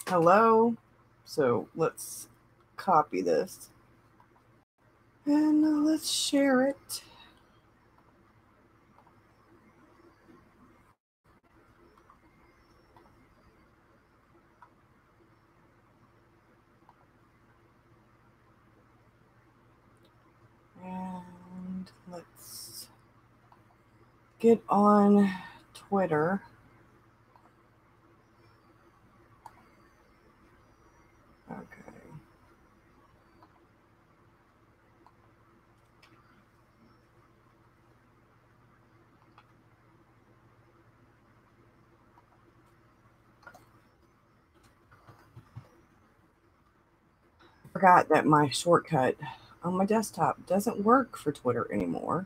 Hello. So let's copy this and let's share it. And let's get on Twitter. Okay. I forgot that my shortcut on my desktop doesn't work for Twitter anymore.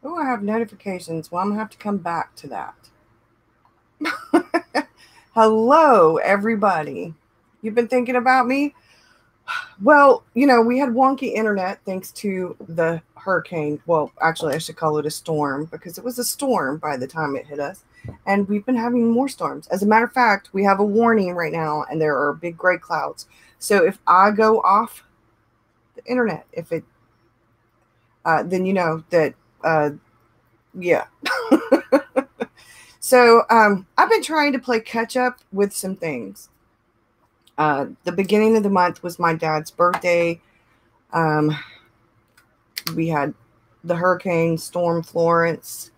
Oh, I have notifications. Well, I'm going to have to come back to that. Hello, everybody. You've been thinking about me? Well, you know, we had wonky internet thanks to the hurricane. Well, actually, I should call it a storm because it was a storm by the time it hit us. And we've been having more storms. As a matter of fact, we have a warning right now, and there are big gray clouds. So if I go off the internet, if it, then you know that, yeah. So I've been trying to play catch up with some things. The beginning of the month was my dad's birthday. We had the hurricane storm Florence.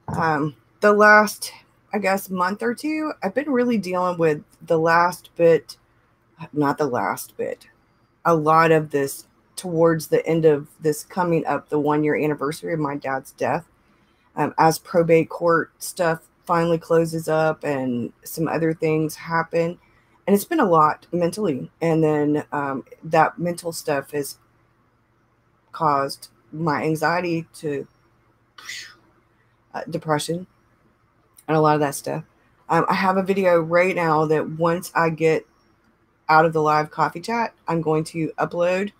The last, I guess, month or two, I've been really dealing with the last bit, not the last bit, a lot of this towards the end of this coming up, the 1 year anniversary of my dad's death. As probate court stuff finally closes up and some other things happen. And it's been a lot mentally. And then that mental stuff has caused my anxiety to depression and a lot of that stuff. I have a video right now that once I get out of the live coffee chat, I'm going to upload.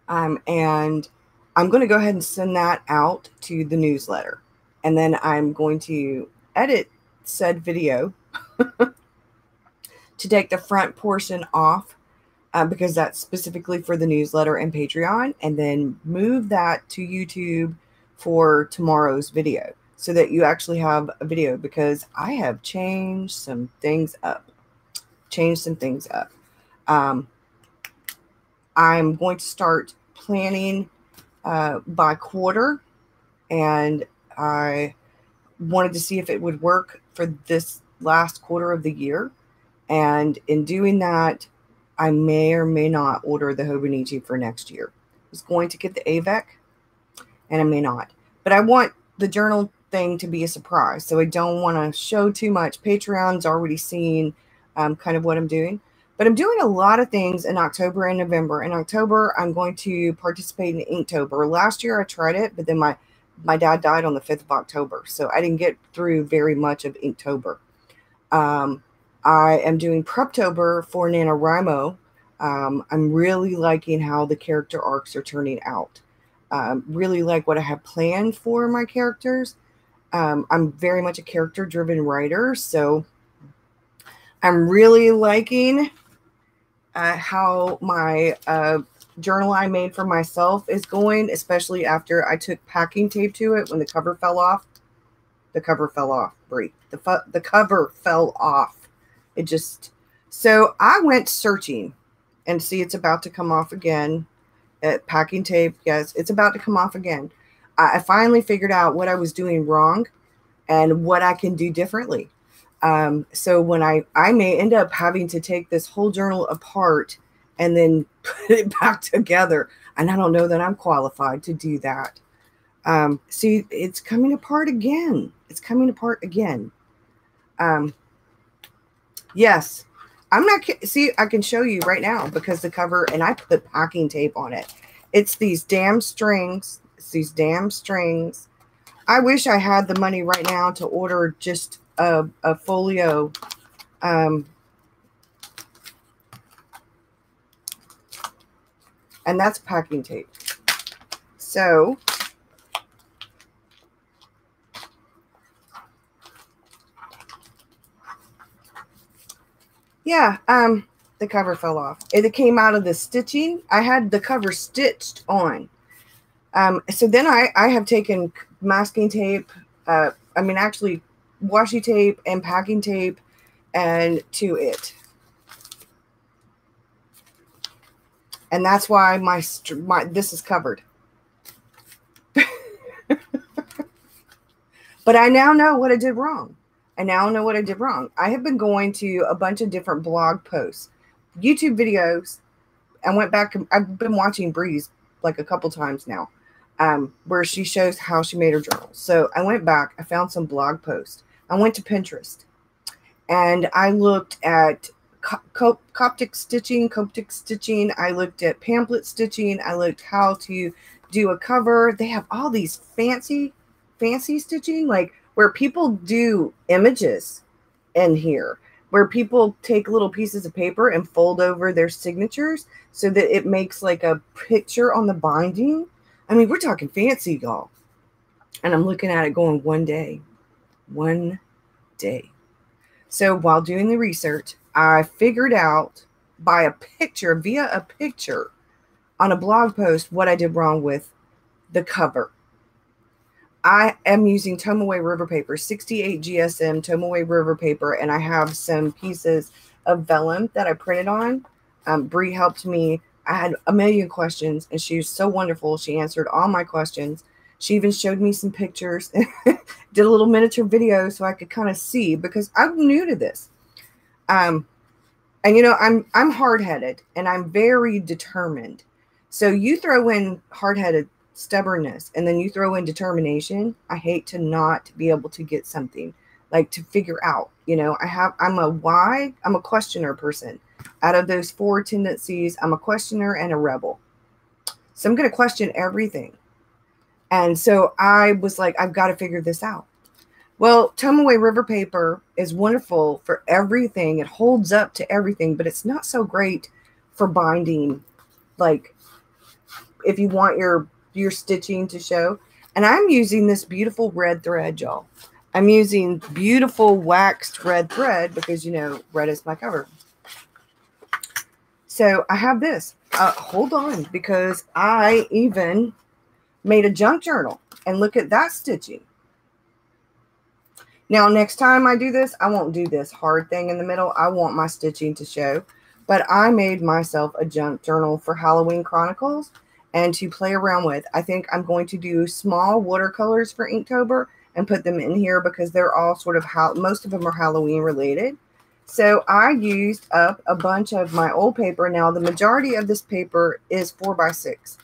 And I'm going to go ahead and send that out to the newsletter. And then I'm going to edit said video to take the front portion off because that's specifically for the newsletter and Patreon, and then move that to YouTube for tomorrow's video so that you actually have a video, because I have changed some things up. I'm going to start planning by quarter, and I wanted to see if it would work for this last quarter of the year. And in doing that, I may or may not order the Hobonichi for next year. I was going to get the AVEC, and I may not. But I want the journal thing to be a surprise, so I don't want to show too much. Patreon's already seen kind of what I'm doing. But I'm doing a lot of things in October and November. In October, I'm going to participate in Inktober. Last year, I tried it, but then my dad died on the 5th of October, so I didn't get through very much of Inktober. I am doing Preptober for NaNoWriMo. I'm really liking how the character arcs are turning out. Really like what I have planned for my characters. I'm very much a character-driven writer, so I'm really liking how my journal I made for myself is going, especially after I took packing tape to it when the cover fell off. The cover fell off, Brie. The cover fell off. It just, so I went searching, and see, it's about to come off again. Packing tape, yes, it's about to come off again. I finally figured out what I was doing wrong and what I can do differently. So when I may end up having to take this whole journal apart and then put it back together, and I don't know that I'm qualified to do that. See, it's coming apart again. It's coming apart again. Yes, I'm not, see, I can show you right now because the cover, and I put packing tape on it. It's these damn strings. It's these damn strings. I wish I had the money right now to order just a folio And that's packing tape. So yeah, the cover fell off. It came out of the stitching. I had the cover stitched on. So then I have taken masking tape, actually washi tape and packing tape, and to it. And that's why my this is covered. But I now know what I did wrong. I now know what I did wrong. I have been going to a bunch of different blog posts, YouTube videos. I went back. I've been watching Breeze like a couple times now, where she shows how she made her journal. So I went back. I found some blog posts. I went to Pinterest, and I looked at Coptic stitching. I looked at pamphlet stitching. I looked how to do a cover. They have all these fancy stitching, like where people do images in here, where people take little pieces of paper and fold over their signatures so that it makes like a picture on the binding. I mean, we're talking fancy, y'all. And I'm looking at it going, one day. So while doing the research, I figured out via a picture on a blog post what I did wrong with the cover. I am using Tomaway River paper, 68 GSM Tomaway River paper, and I have some pieces of vellum that I printed on. Bree helped me. I had a million questions, and she was so wonderful. She answered all my questions. She even showed me some pictures, did a little miniature video so I could kind of see, because I'm new to this. And you know, I'm hard-headed and I'm very determined. So you throw in hard-headed stubbornness and then you throw in determination. I hate to not be able to get something, like to figure out, you know, I'm a questioner person. Out of those 4 tendencies, I'm a questioner and a rebel. So I'm going to question everything. And so I was like, I've got to figure this out. Well, Tomaway River paper is wonderful for everything. It holds up to everything, but it's not so great for binding. Like if you want your stitching to show. And I'm using this beautiful red thread, y'all. I'm using beautiful waxed red thread because, you know, red is my cover. So I have this. Hold on, because I even made a junk journal. And look at that stitching. Now, next time I do this, I won't do this hard thing in the middle. I want my stitching to show. But I made myself a junk journal for Halloween Chronicles and to play around with. I think I'm going to do small watercolors for Inktober and put them in here because they're all sort of most of them are Halloween related. So I used up a bunch of my old paper. Now, the majority of this paper is 4x6.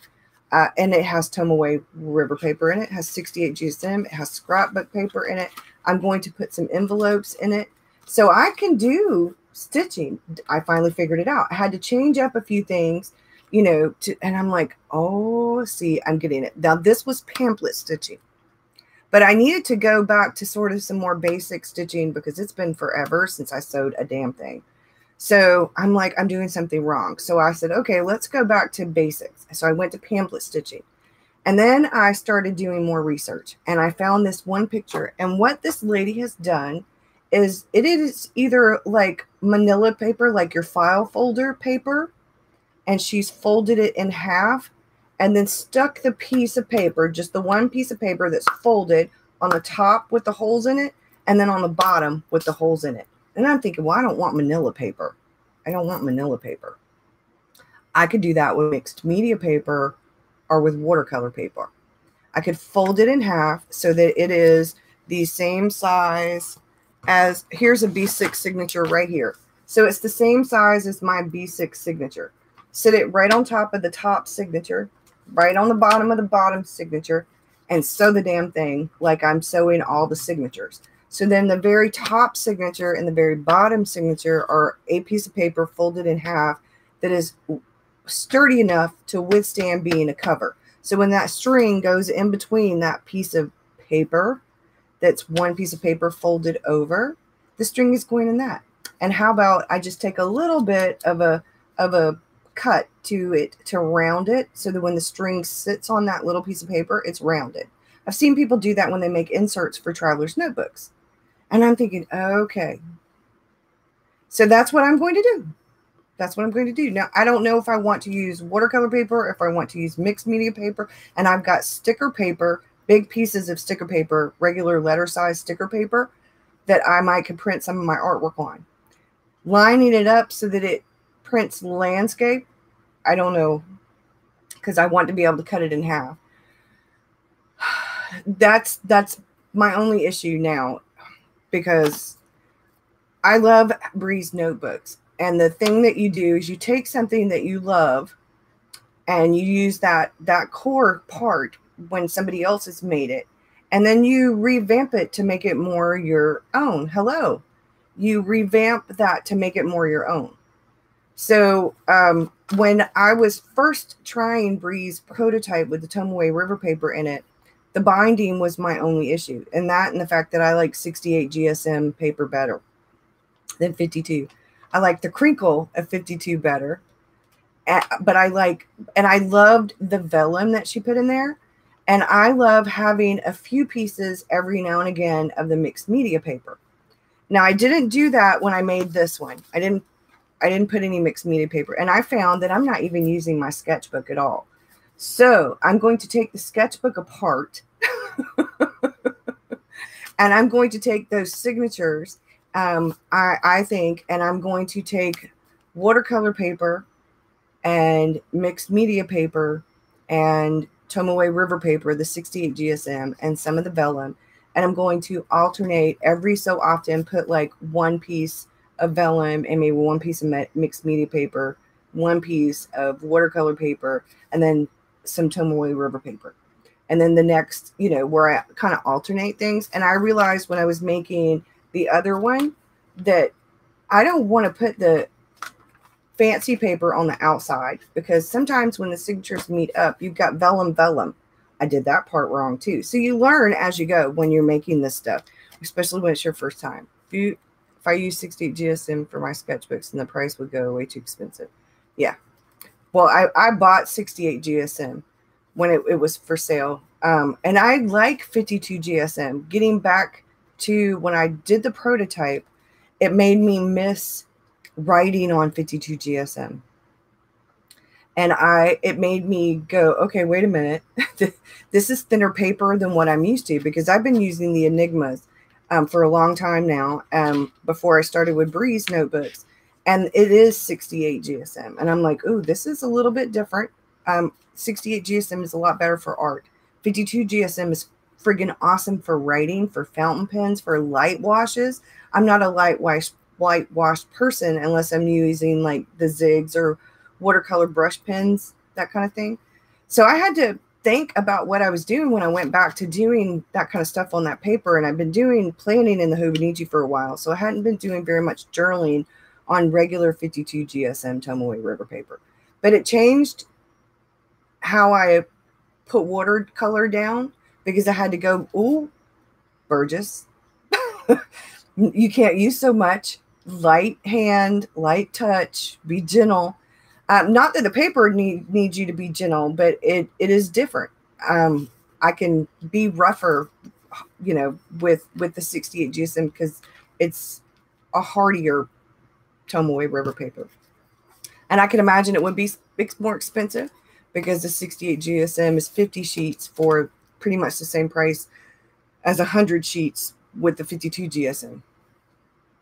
And it has Tomaway River paper in it. It has 68 GSM. It has scrapbook paper in it. I'm going to put some envelopes in it. So I can do stitching. I finally figured it out. I had to change up a few things, you know, and I'm like, oh, see, I'm getting it. Now, this was pamphlet stitching. But I needed to go back to sort of some more basic stitching because it's been forever since I sewed a damn thing. So I'm like, I'm doing something wrong. So I said, okay, let's go back to basics. So I went to pamphlet stitching. And then I started doing more research. And I found this one picture. And what this lady has done is it is either like manila paper, like your file folder paper. And she's folded it in half and then stuck the piece of paper, just the one piece of paper that's folded on the top with the holes in it, and then on the bottom with the holes in it. And I'm thinking, well, I don't want manila paper. I don't want manila paper. I could do that with mixed media paper or with watercolor paper. I could fold it in half so that it is the same size as, here's a B6 signature right here. So it's the same size as my B6 signature. Sit it right on top of the top signature, right on the bottom of the bottom signature, and sew the damn thing like I'm sewing all the signatures. So then the very top signature and the very bottom signature are a piece of paper folded in half that is sturdy enough to withstand being a cover. So when that string goes in between that piece of paper, that's one piece of paper folded over, the string is going in that. And how about I just take a little bit of a cut to it to round it so that when the string sits on that little piece of paper, it's rounded. I've seen people do that when they make inserts for traveler's notebooks. And I'm thinking, okay, so that's what I'm going to do. That's what I'm going to do. Now, I don't know if I want to use watercolor paper, if I want to use mixed media paper, and I've got sticker paper, big pieces of sticker paper, regular letter size sticker paper that I might could print some of my artwork on. Lining it up so that it prints landscape, I don't know, because I want to be able to cut it in half. That's my only issue now, because I love Breeze notebooks. And the thing that you do is you take something that you love and you use that core part when somebody else has made it, and then you revamp it to make it more your own. Hello. You revamp that to make it more your own. So when I was first trying Breeze prototype with the Tomoe River paper in it, the binding was my only issue. And that and the fact that I like 68 GSM paper better than 52. I like the crinkle of 52 better. But I loved the vellum that she put in there. And I love having a few pieces every now and again of the mixed media paper. Now, I didn't do that when I made this one. I didn't put any mixed media paper. And I found that I'm not even using my sketchbook at all. So I'm going to take the sketchbook apart. And I'm going to take those signatures, I think, and I'm going to take watercolor paper and mixed media paper and Tomoe River paper, the 68 GSM, and some of the vellum. And I'm going to alternate every so often, put like one piece of vellum and maybe one piece of mixed media paper, one piece of watercolor paper, and then some Tomoe River paper. And then the next, where I kind of alternate things. And I realized when I was making the other one that I don't want to put the fancy paper on the outside, because sometimes when the signatures meet up, you've got vellum. I did that part wrong too. So you learn as you go when you're making this stuff, especially when it's your first time. If I use 68 GSM for my sketchbooks, then the price would go way too expensive. Yeah. Well, I bought 68 GSM when it was for sale. And I like 52 GSM. Getting back to when I did the prototype, it made me miss writing on 52 GSM. And it made me go, okay, wait a minute. This is thinner paper than what I'm used to, because I've been using the Enigmas for a long time now, before I started with Breeze notebooks. And it is 68 GSM. And I'm like, ooh, this is a little bit different. 68 GSM is a lot better for art. 52 GSM is friggin' awesome for writing, for fountain pens, for light washes. I'm not a light wash person unless I'm using like the Zigs or watercolor brush pens, that kind of thing. So I had to think about what I was doing when I went back to doing that kind of stuff on that paper. And I've been doing planning in the Hobonichi for a while. So I hadn't been doing very much journaling on regular 52 GSM Tomoe River paper. But it changed how I put watercolor down, because I had to go, ooh, Burgess, you can't use so much. Light hand, light touch, be gentle. Not that the paper needs you to be gentle, but it is different. I can be rougher, with the 68 GSM, because it's a hardier Tomoe River paper. And I can imagine it would be more expensive, because the 68 GSM is 50 sheets for pretty much the same price as 100 sheets with the 52 GSM.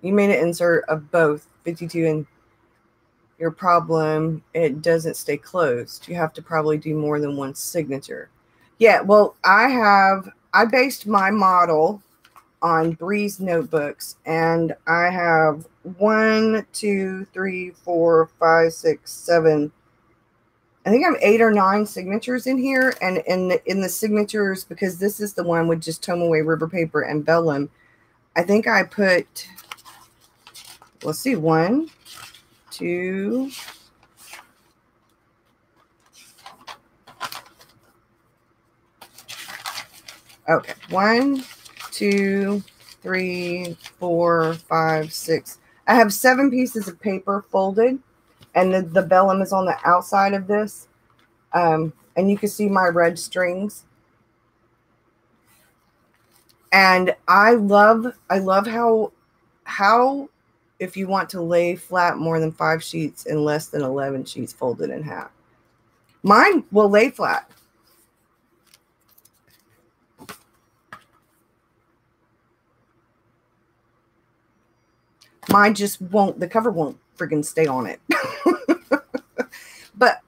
You made an insert of both 52 and your problem, it doesn't stay closed. You have to probably do more than one signature. Yeah, well, I based my model on Breeze notebooks, and I have 1, 2, 3, 4, 5, 6, 7. I think I have 8 or 9 signatures in here, and in the signatures, because this is the one with just Tomoe River paper and vellum, I think I put, let's see, 1, 2, okay, 1, 2, 3, 4, 5, 6. I have 7 pieces of paper folded, and the vellum is on the outside of this. And you can see my red strings. And I love how if you want to lay flat more than 5 sheets in less than 11 sheets folded in half. Mine will lay flat. Mine just won't, the cover won't freaking stay on it. But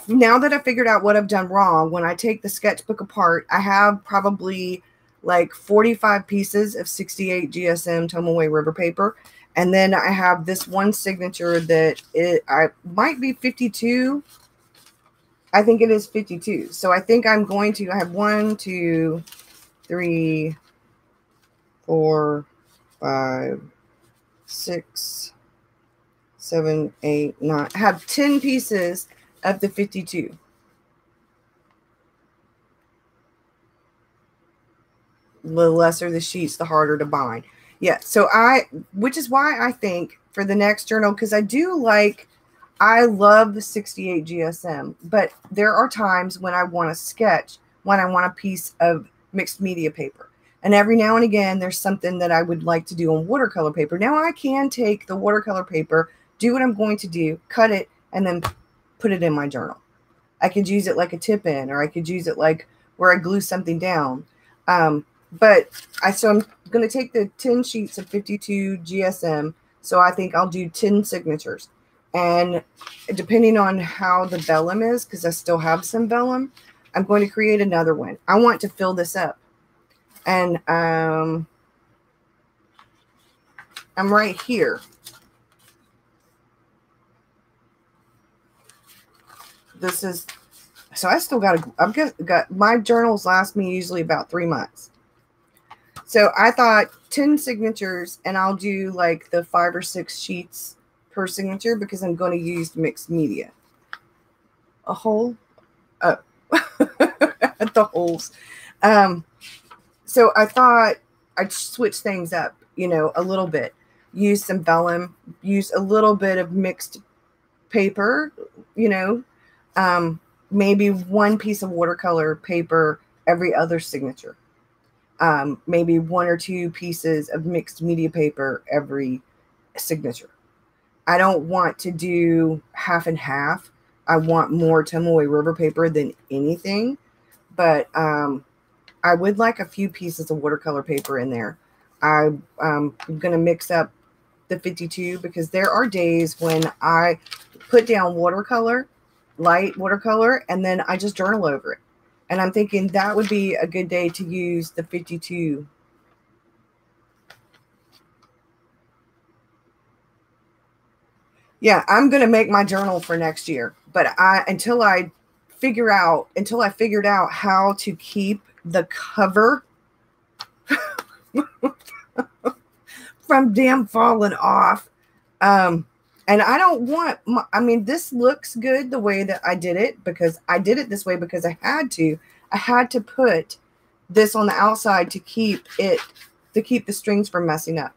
now that I figured out what I've done wrong, when I take the sketchbook apart, I have probably like 45 pieces of 68 GSM Tomoe River paper. And then I have this one signature that I might be 52. I think it is 52. So I think I'm going to, I have 1, 2, 3, 4, 5, 6, 7, 8, 9. I have 10 pieces of the 52. The lesser the sheets, the harder to bind. Yeah, so which is why I think for the next journal, because I love the 68 GSM, but there are times when I want to sketch, when I want a piece of mixed media paper. And every now and again, there's something that I would like to do on watercolor paper. Now I can take the watercolor paper, do what I'm going to do, cut it, and then put it in my journal. I could use it like a tip in, or I could use it like where I glue something down. So I'm going to take the 10 sheets of 52 GSM. So I think I'll do 10 signatures. And depending on how the vellum is, because I still have some vellum, I'm going to create another one. I want to fill this up. And I'm right here. This is, so I still I've got my journals last me usually about 3 months. So I thought 10 signatures, and I'll do like the 5 or 6 sheets per signature because I'm going to use mixed media. A hole? Oh, the holes. So I thought I'd switch things up, a little bit. Use some vellum, use a little bit of mixed paper, maybe 1 piece of watercolor paper every other signature. Maybe 1 or 2 pieces of mixed media paper every signature. I don't want to do half and half. I want more Tomoe River paper than anything, but I would like a few pieces of watercolor paper in there. I'm going to mix up the 52 because there are days when I put down watercolor, light watercolor, and then I just journal over it. And I'm thinking that would be a good day to use the 52. Yeah, I'm going to make my journal for next year. But until I figured out how to keep the cover from damn falling off. And I don't want, this looks good the way that I did it, because I did it this way because I had to put this on the outside to keep the strings from messing up.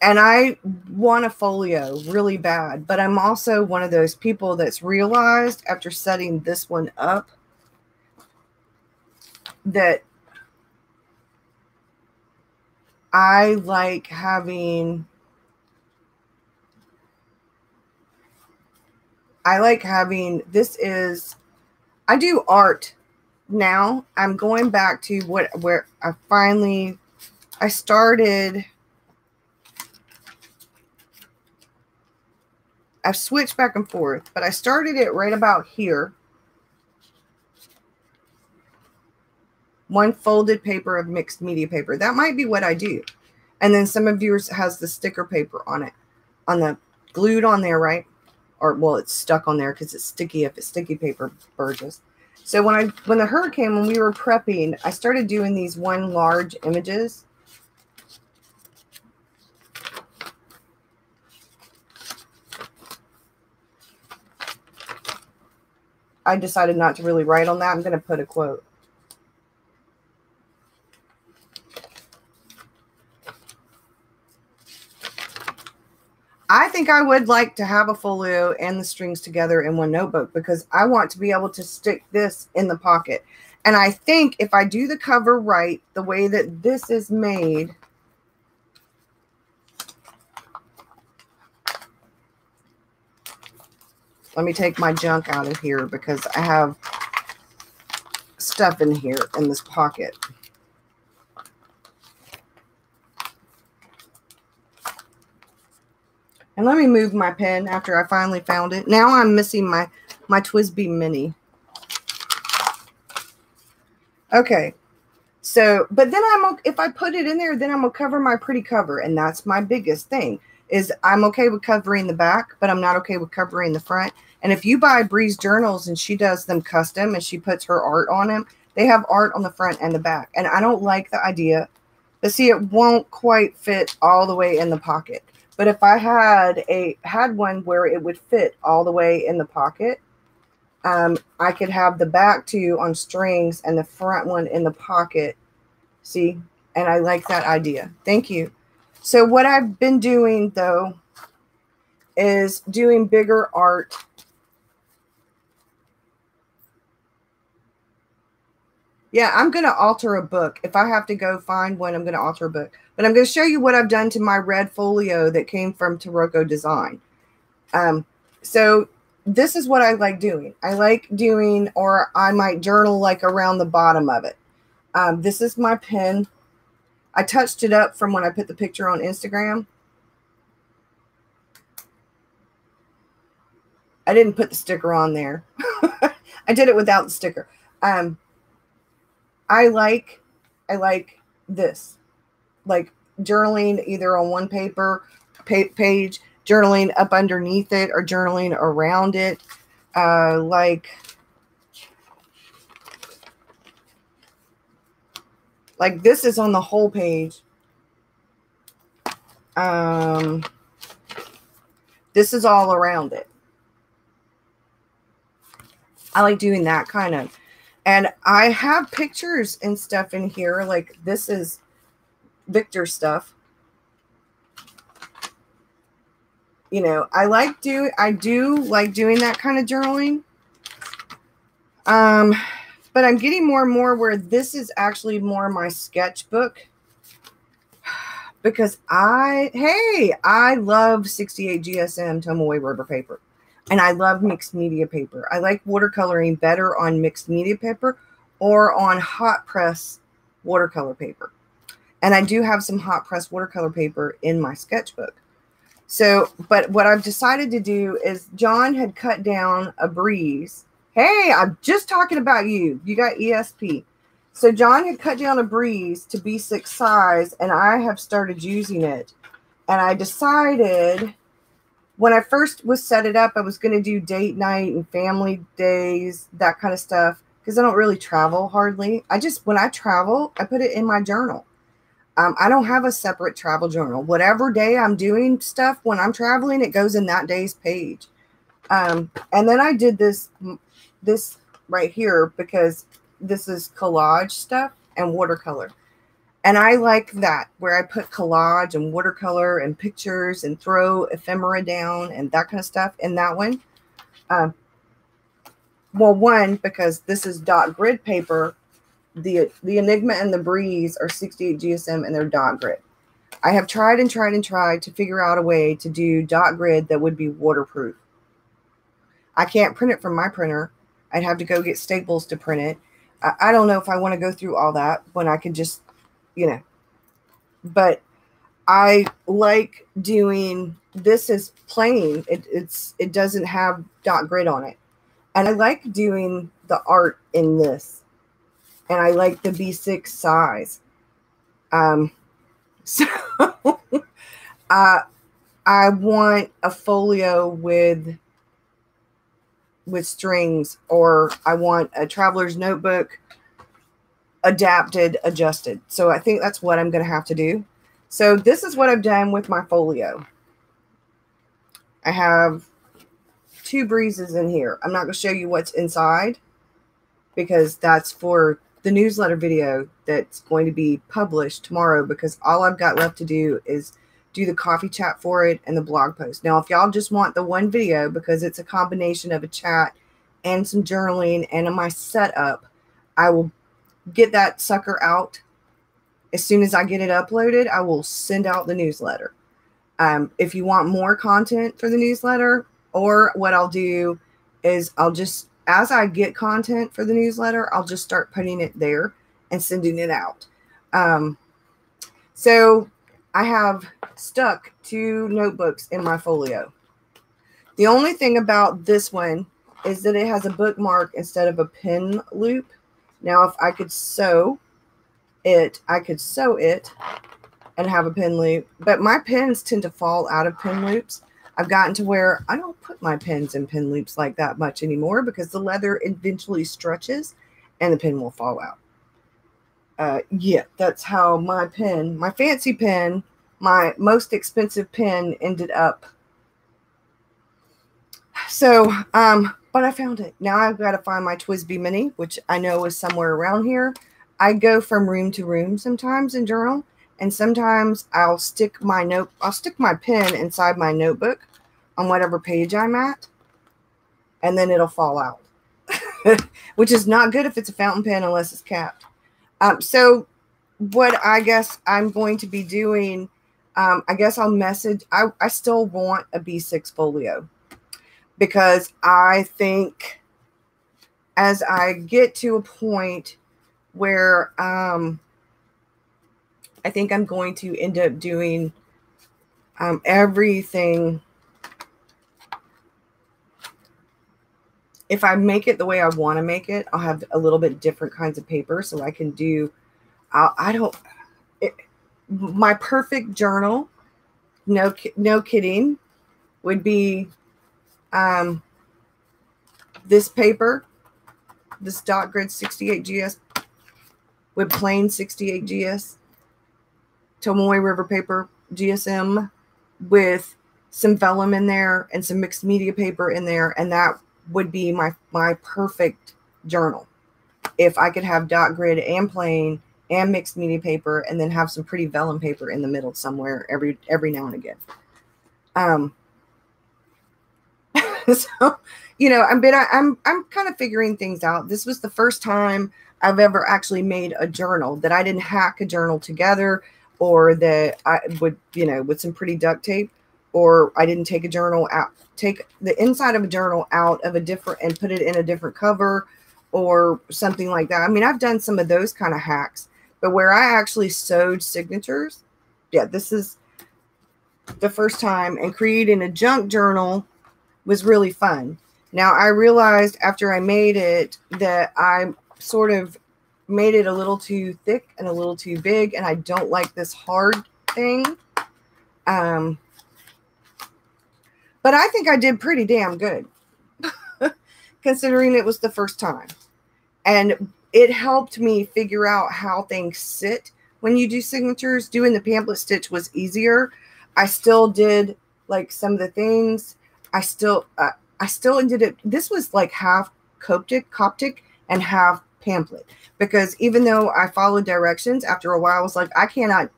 And I want a folio really bad, but I'm also one of those people that's realized after setting this one up that I like having I do art now. I'm going back to where I started. I've switched back and forth, but I started it right about here. 1 folded paper of mixed media paper. That might be what I do. And then some of yours has the sticker paper on it, glued on there, right? Or, well, it's stuck on there because it's sticky if it's sticky paper, Burgess. So when the hurricane, when we were prepping, I started doing these 1 large images. I decided not to really write on that. I'm going to put a quote. think I would like to have a folio and the strings together in one notebook, because I want to be able to stick this in the pocket. And I think if I do the cover right, the way that this is made, let me take my junk out of here because I have stuff in here in this pocket. And let me move my pen after I finally found it. Now I'm missing my TWSBI Mini. Okay. So, but then if I put it in there, then I'm going to cover my pretty cover. And that's my biggest thing, is I'm okay with covering the back, but I'm not okay with covering the front. And if you buy Bree's journals and she does them custom and she puts her art on them, they have art on the front and the back. And I don't like the idea. But see, it won't quite fit all the way in the pocket. But if I had one where it would fit all the way in the pocket, I could have the back two on strings and the front one in the pocket. See? And I like that idea. Thank you. So what I've been doing, though, is doing bigger art. Yeah, I'm going to alter a book. If I have to go find one, I'm going to alter a book. But I'm going to show you what I've done to my red folio that came from Taroko Design. So this is what I like doing. I like doing, or I might journal like around the bottom of it. This is my pen. I touched it up from when I put the picture on Instagram. I didn't put the sticker on there. I did it without the sticker. I like this, like journaling either on one paper page, journaling up underneath it, or journaling around it. Like this is on the whole page. This is all around it. I like doing that kind of. And I have pictures and stuff in here. Like this is Victor stuff. You know, I do like doing that kind of journaling. But I'm getting more and more where this is actually more my sketchbook. Because I love 68 GSM Tomoe rubber paper. And I love mixed media paper. I like watercoloring better on mixed media paper or on hot press watercolor paper. And I do have some hot press watercolor paper in my sketchbook. So, but what I've decided to do is John had cut down a Breeze. Hey, I'm just talking about you. You got ESP. So John had cut down a Breeze to B6 size, and I have started using it. And I decided, when I first was set it up, I was going to do date night and family days, that kind of stuff, because I don't really travel hardly. When I travel, I put it in my journal. I don't have a separate travel journal. Whatever day I'm doing stuff when I'm traveling, it goes in that day's page. And then I did this right here because this is collage stuff and watercolor. And I like that, where I put collage and watercolor and pictures and throw ephemera down and that kind of stuff in that one. Well, one, because this is dot grid paper. The Enigma and the Breeze are 68 GSM and they're dot grid. I have tried and tried and tried to figure out a way to do dot grid that would be waterproof. I can't print it from my printer. I'd have to go get Staples to print it. I don't know if I want to go through all that when I could just, you know. But I like doing, this is plain. It doesn't have dot grid on it. And I like doing the art in this. And I like the B6 size. So I want a folio with strings, or I want a traveler's notebook adapted, adjusted. So I think that's what I'm going to have to do. So this is what I've done with my folio. I have 2 Breezes in here. I'm not going to show you what's inside because that's for the newsletter video that's going to be published tomorrow, because all I've got left to do is do the coffee chat for it and the blog post. Now, if y'all just want the one video, because it's a combination of a chat and some journaling and my setup, I will get that sucker out. As soon as I get it uploaded, I will send out the newsletter. If you want more content for the newsletter, or what I'll do is I'll just, as I get content for the newsletter, I'll just start putting it there and sending it out. So I have stuck 2 notebooks in my folio. The only thing about this one is that it has a bookmark instead of a pen loop. Now, if I could sew it, I could sew it and have a pen loop, but my pens tend to fall out of pen loops. I've gotten to where I don't put my pens in pen loops like that much anymore, because the leather eventually stretches and the pen will fall out. Yeah, that's how my pen, my fancy pen, my most expensive pen ended up. So, but I found it. Now I've got to find my TWSBI Mini, which I know is somewhere around here. I go from room to room sometimes and journal, and sometimes I'll stick my pen inside my notebook on whatever page I'm at, and then it'll fall out, which is not good if it's a fountain pen unless it's capped. So what I guess I'm going to be doing, I guess I'll message. I still want a B6 folio, because I think as I get to a point where I think I'm going to end up doing everything. If I make it the way I want to make it, I'll have a little bit different kinds of paper, so I can do, my perfect journal, no kidding, would be this paper, this dot grid 68GS with plain 68GS, Tomoe River paper, GSM, with some vellum in there and some mixed media paper in there, and that would be my perfect journal. If I could have dot grid and plain and mixed media paper, and then have some pretty vellum paper in the middle somewhere every now and again. So, you know, I'm kind of figuring things out. This was the first time I've ever actually made a journal that I didn't hack a journal together, or that I would, you know, with some pretty duct tape, or I didn't take a journal out, take the inside of a journal out of a different and put it in a different cover or something like that. I mean, I've done some of those kind of hacks, but where I actually sewed signatures, yeah, this is the first time, and creating a junk journal was really fun. Now, I realized after I made it that I sort of made it a little too thick and a little too big, and I don't like this hard thing. But I think I did pretty damn good, considering it was the first time. And it helped me figure out how things sit when you do signatures. Doing the pamphlet stitch was easier. I still did like some of the things. I still did it. This was like half Coptic and half pamphlet, because even though I followed directions, after a while I was like, I cannot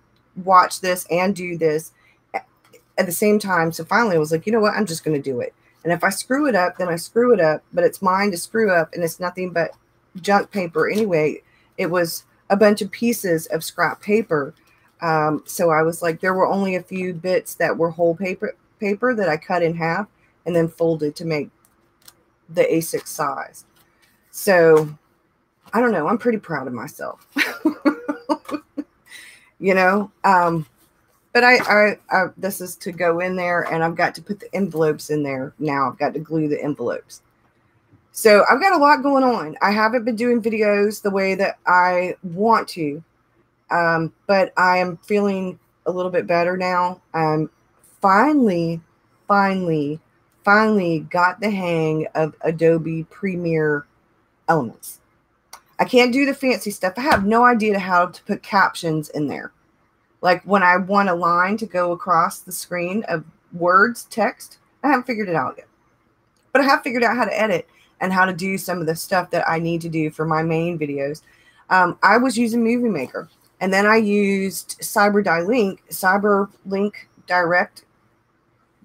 watch this and do this at the same time. So finally I was like, you know what, I'm just going to do it. And if I screw it up, then I screw it up, but it's mine to screw up, and it's nothing but junk paper anyway. It was a bunch of pieces of scrap paper. So I was like, there were only a few bits that were whole paper that I cut in half and then folded to make the A6 size. So I don't know, I'm pretty proud of myself. You know, but I this is to go in there, and I've got to put the envelopes in there now. I've got to glue the envelopes. So I've got a lot going on. I haven't been doing videos the way that I want to, but I am feeling a little bit better now. I'm finally got the hang of Adobe Premiere Elements. I can't do the fancy stuff. I have no idea how to put captions in there. Like when I want a line to go across the screen of words, text, I haven't figured it out yet. But I have figured out how to edit and how to do some of the stuff that I need to do for my main videos. I was using Movie Maker, and then I used Cyberlink direct,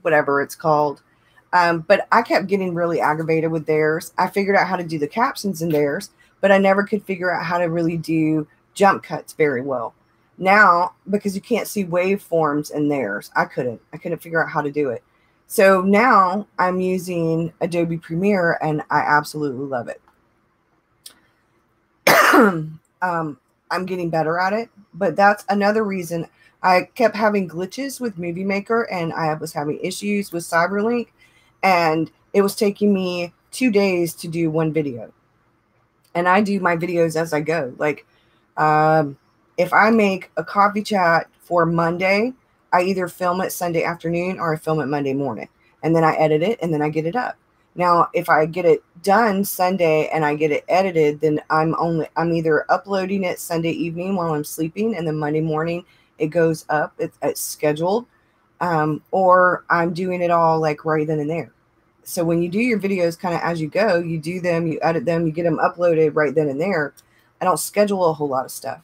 whatever it's called. But I kept getting really aggravated with theirs. I figured out how to do the captions in theirs, but I never could figure out how to really do jump cuts very well. Now, because you can't see waveforms in theirs, I couldn't figure out how to do it. So now I'm using Adobe Premiere and I absolutely love it. I'm getting better at it, but that's another reason I kept having glitches with Movie Maker, and I was having issues with Cyberlink, and it was taking me 2 days to do one video. And I do my videos as I go. Like, if I make a coffee chat for Monday, I either film it Sunday afternoon or I film it Monday morning, and then I edit it and then I get it up. Now, if I get it done Sunday and I get it edited, then I'm either uploading it Sunday evening while I'm sleeping, and then Monday morning it goes up. It's scheduled, or I'm doing it all like right then and there. So when you do your videos kind of as you go, you do them, you edit them, you get them uploaded right then and there. I don't schedule a whole lot of stuff.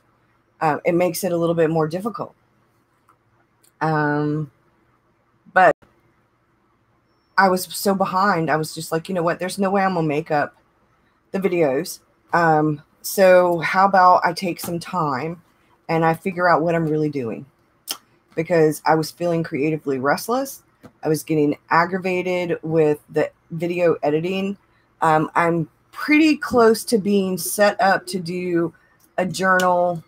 It makes it a little bit more difficult. But I was so behind. I was just like, you know what? There's no way I'm going to make up the videos. So how about I take some time and I figure out what I'm really doing? Because I was feeling creatively restless. I was getting aggravated with the video editing. I'm pretty close to being set up to do a journal,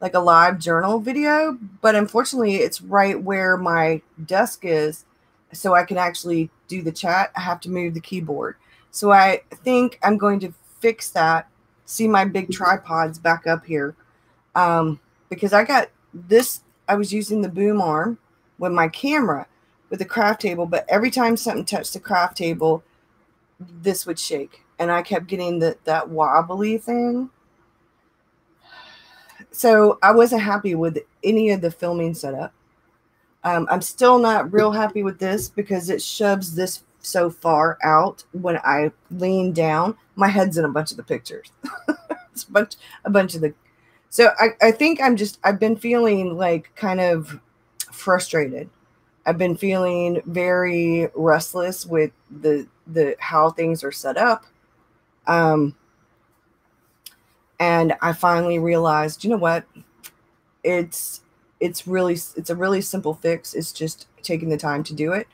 like a live journal video, but unfortunately it's right where my desk is, so I can actually do the chat. I have to move the keyboard. So I think I'm going to fix that. See my big tripods back up here, because I got this. I was using the boom arm with my camera with the craft table, but every time something touched the craft table, this would shake, and I kept getting that wobbly thing. So I wasn't happy with any of the filming setup. I'm still not real happy with this because it shoves this so far out. When I lean down, my head's in a bunch of the pictures. It's a bunch of the. So I think I've been feeling like kind of frustrated. I've been feeling very restless with the how things are set up. And I finally realized, you know what? It's a really simple fix. It's just taking the time to do it.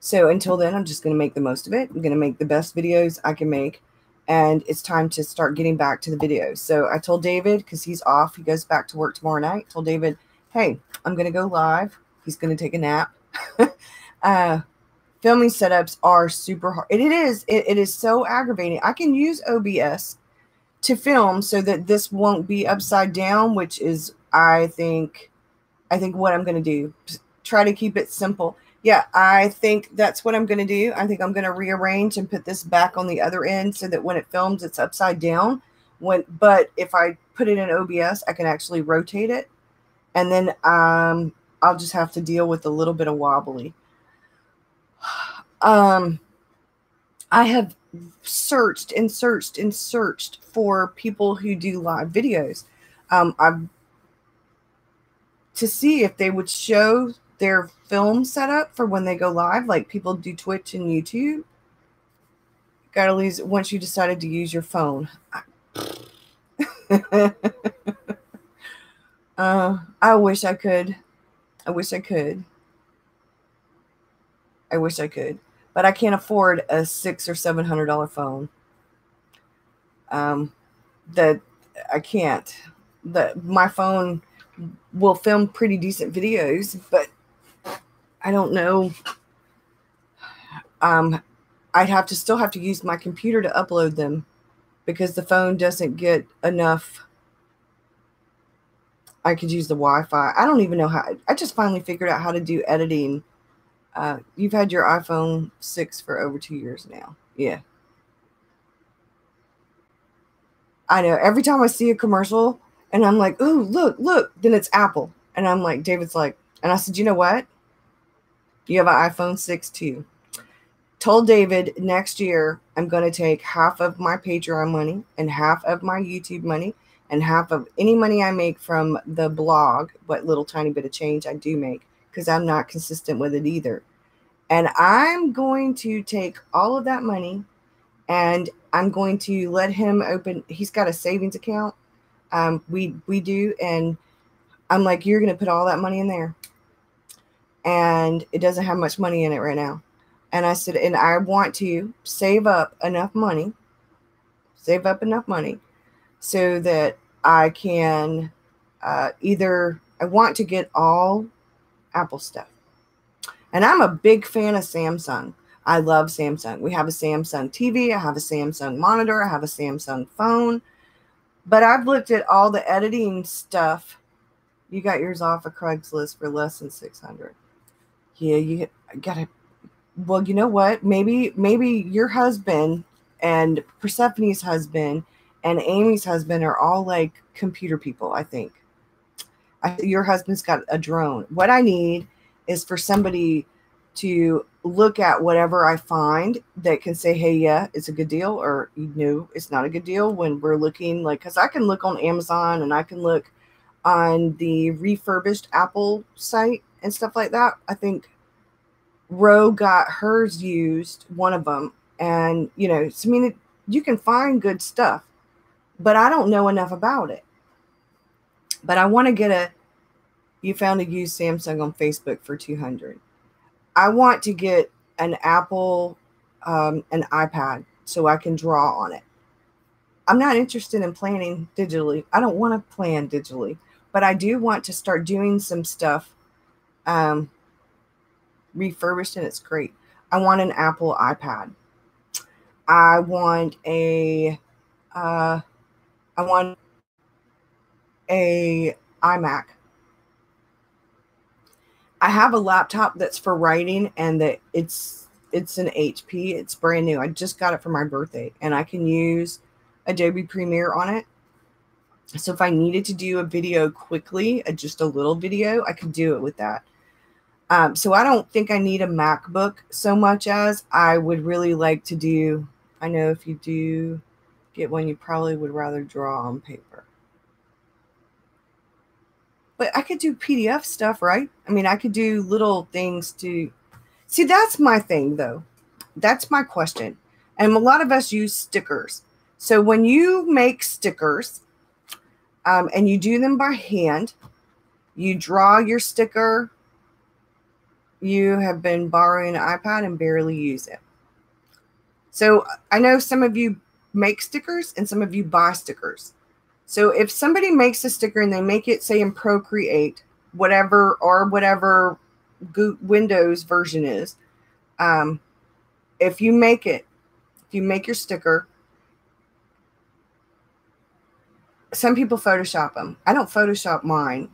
So until then, I'm just going to make the most of it. I'm going to make the best videos I can make. And it's time to start getting back to the videos. So I told David, because he's off, he goes back to work tomorrow night. Told David, hey, I'm going to go live. He's going to take a nap. Filming setups are super hard. It is so aggravating. I can use OBS to film so that this won't be upside down, which is, I think what I'm going to do. Try to keep it simple. Yeah, I think that's what I'm going to do. I think I'm going to rearrange and put this back on the other end so that when it films, it's upside down. But if I put it in OBS, I can actually rotate it. And then I'll just have to deal with a little bit of wobbly. I have searched and searched and searched for people who do live videos. To see if they would show their film setup for when they go live, like people do Twitch and YouTube. Gotta lose it once you decided to use your phone. I wish I could. I wish I could. But I can't afford a $600 or $700 phone. That I can't. My phone will film pretty decent videos, but I don't know. I'd still have to use my computer to upload them because the phone doesn't get enough. I could use the Wi-Fi. I don't even know how. I just finally figured out how to do editing. You've had your iPhone 6 for over 2 years now. Yeah. I know. Every time I see a commercial and I'm like, ooh, look, then it's Apple. And I'm like, David's like, and I said, you know what? You have an iPhone 6 too. Told David next year I'm going to take half of my Patreon money and half of my YouTube money and half of any money I make from the blog, what little tiny bit of change I do make, because I'm not consistent with it either. And I'm going to take all of that money and I'm going to let him open. He's got a savings account. We do. And I'm like, you're going to put all that money in there. And it doesn't have much money in it right now. And I said, and I want to save up enough money so that I can either, I want to get all Apple stuff. And I'm a big fan of Samsung. I love Samsung. We have a Samsung TV. I have a Samsung monitor. I have a Samsung phone. But I've looked at all the editing stuff. You got yours off of Craigslist for less than $600. Yeah, you gotta. Well, you know what? Maybe your husband and Persephone's husband and Amy's husband are all like computer people. I think. Your husband's got a drone. What I need is for somebody to look at whatever I find that can say, hey, yeah, it's a good deal, or no, it's not a good deal, when we're looking, like, because I can look on Amazon and I can look on the refurbished Apple site and stuff like that. I think Ro got hers used, one of them, and I mean, you can find good stuff, but I don't know enough about it. But I want to get you found a used Samsung on Facebook for $200. I want to get an Apple, an iPad, so I can draw on it. I'm not interested in planning digitally. I don't want to plan digitally, but I do want to start doing some stuff refurbished, and it's great. I want an Apple iPad. I want a iMac. I have a laptop that's for writing, and that it's an HP. It's brand new. I just got it for my birthday, and I can use Adobe Premiere on it. So if I needed to do a video quickly, just a little video, I could do it with that. So I don't think I need a MacBook so much as I would really like to do. I know if you do get one, you probably would rather draw on paper. But I could do PDF stuff, right? I mean, I could do little things to... See, that's my thing, though. That's my question. And a lot of us use stickers. So when you make stickers, and you do them by hand, you draw your sticker, you have been borrowing an iPad and barely use it. So I know some of you make stickers and some of you buy stickers. So if somebody makes a sticker and they make it, say, in Procreate, whatever Windows version is, if you make your sticker, some people Photoshop them. I don't Photoshop mine.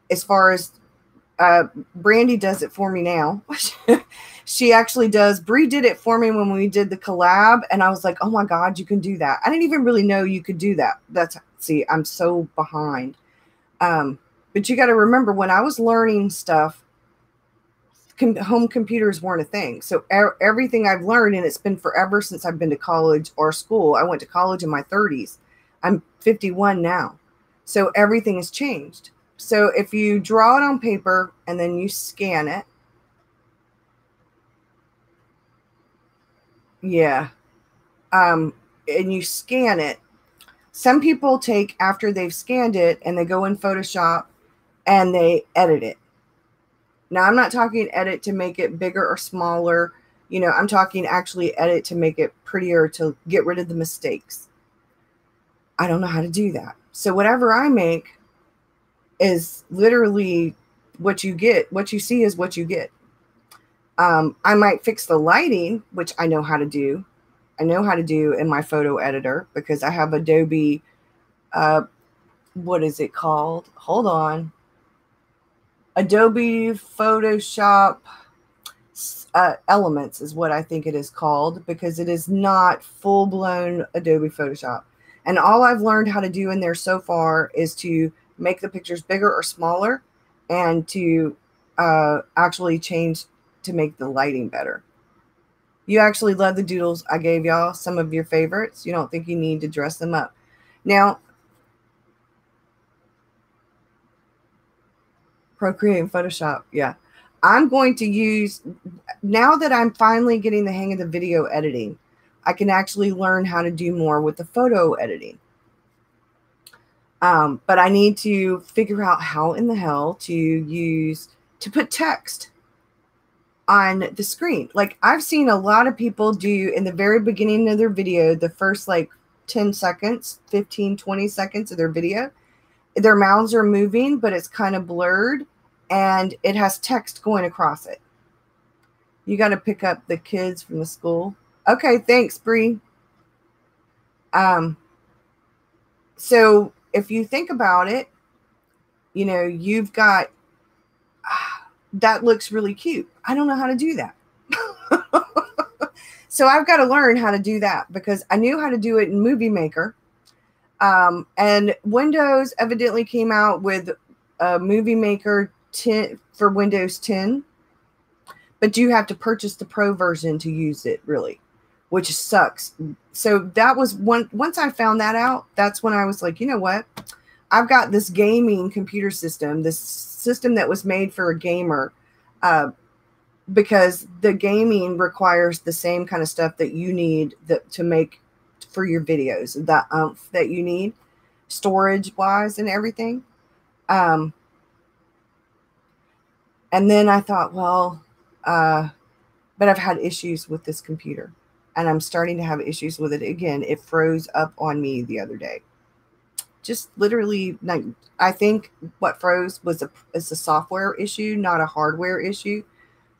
As far as Brandy does it for me now. She actually does. Bree did it for me when we did the collab, and I was like, oh my God, you can do that. I didn't even really know you could do that. See, I'm so behind. But you got to remember, when I was learning stuff, home computers weren't a thing. So everything I've learned, and it's been forever since I've been to college or school. I went to college in my 30s. I'm 51 now. So everything has changed. So if you draw it on paper and then you scan it, yeah, and you scan it, some people take, after they've scanned it, and they go in Photoshop and they edit it. Now, I'm not talking edit to make it bigger or smaller. I'm talking actually edit to make it prettier, to get rid of the mistakes. I don't know how to do that. So whatever I make is literally what you get. What you see is what you get. I might fix the lighting, which I know how to do. I know how to do in my photo editor, because I have Adobe, what is it called? Hold on. Adobe Photoshop Elements is what I think it is called, because it is not full-blown Adobe Photoshop. And all I've learned how to do in there so far is to make the pictures bigger or smaller, and to actually change to make the lighting better. You actually love the doodles I gave y'all, some of your favorites. You don't think you need to dress them up. Now, Procreate and Photoshop. Yeah. I'm going to use, now that I'm finally getting the hang of the video editing, I can actually learn how to do more with the photo editing. But I need to figure out how in the hell to put text on the screen. Like I've seen a lot of people do in the very beginning of their video, the first like 10 seconds, 15, 20 seconds of their video, their mouths are moving, but it's kind of blurred and it has text going across it. You got to pick up the kids from the school. Okay, thanks, Bree. So if you think about it, you know, you've got, that looks really cute. I don't know how to do that. So I've got to learn how to do that because I knew how to do it in Movie Maker. And Windows evidently came out with a Movie Maker 10 for Windows 10, but you have to purchase the Pro version to use it, really, which sucks. So that was once I found that out, that's when I was like, you know what? I've got this gaming computer system, this system that was made for a gamer, because the gaming requires the same kind of stuff that you need to make for your videos, that that you need storage wise and everything. And then I thought, well, but I've had issues with this computer and I'm starting to have issues with it again. It froze up on me the other day. Just literally, like, I think what froze was a software issue, not a hardware issue.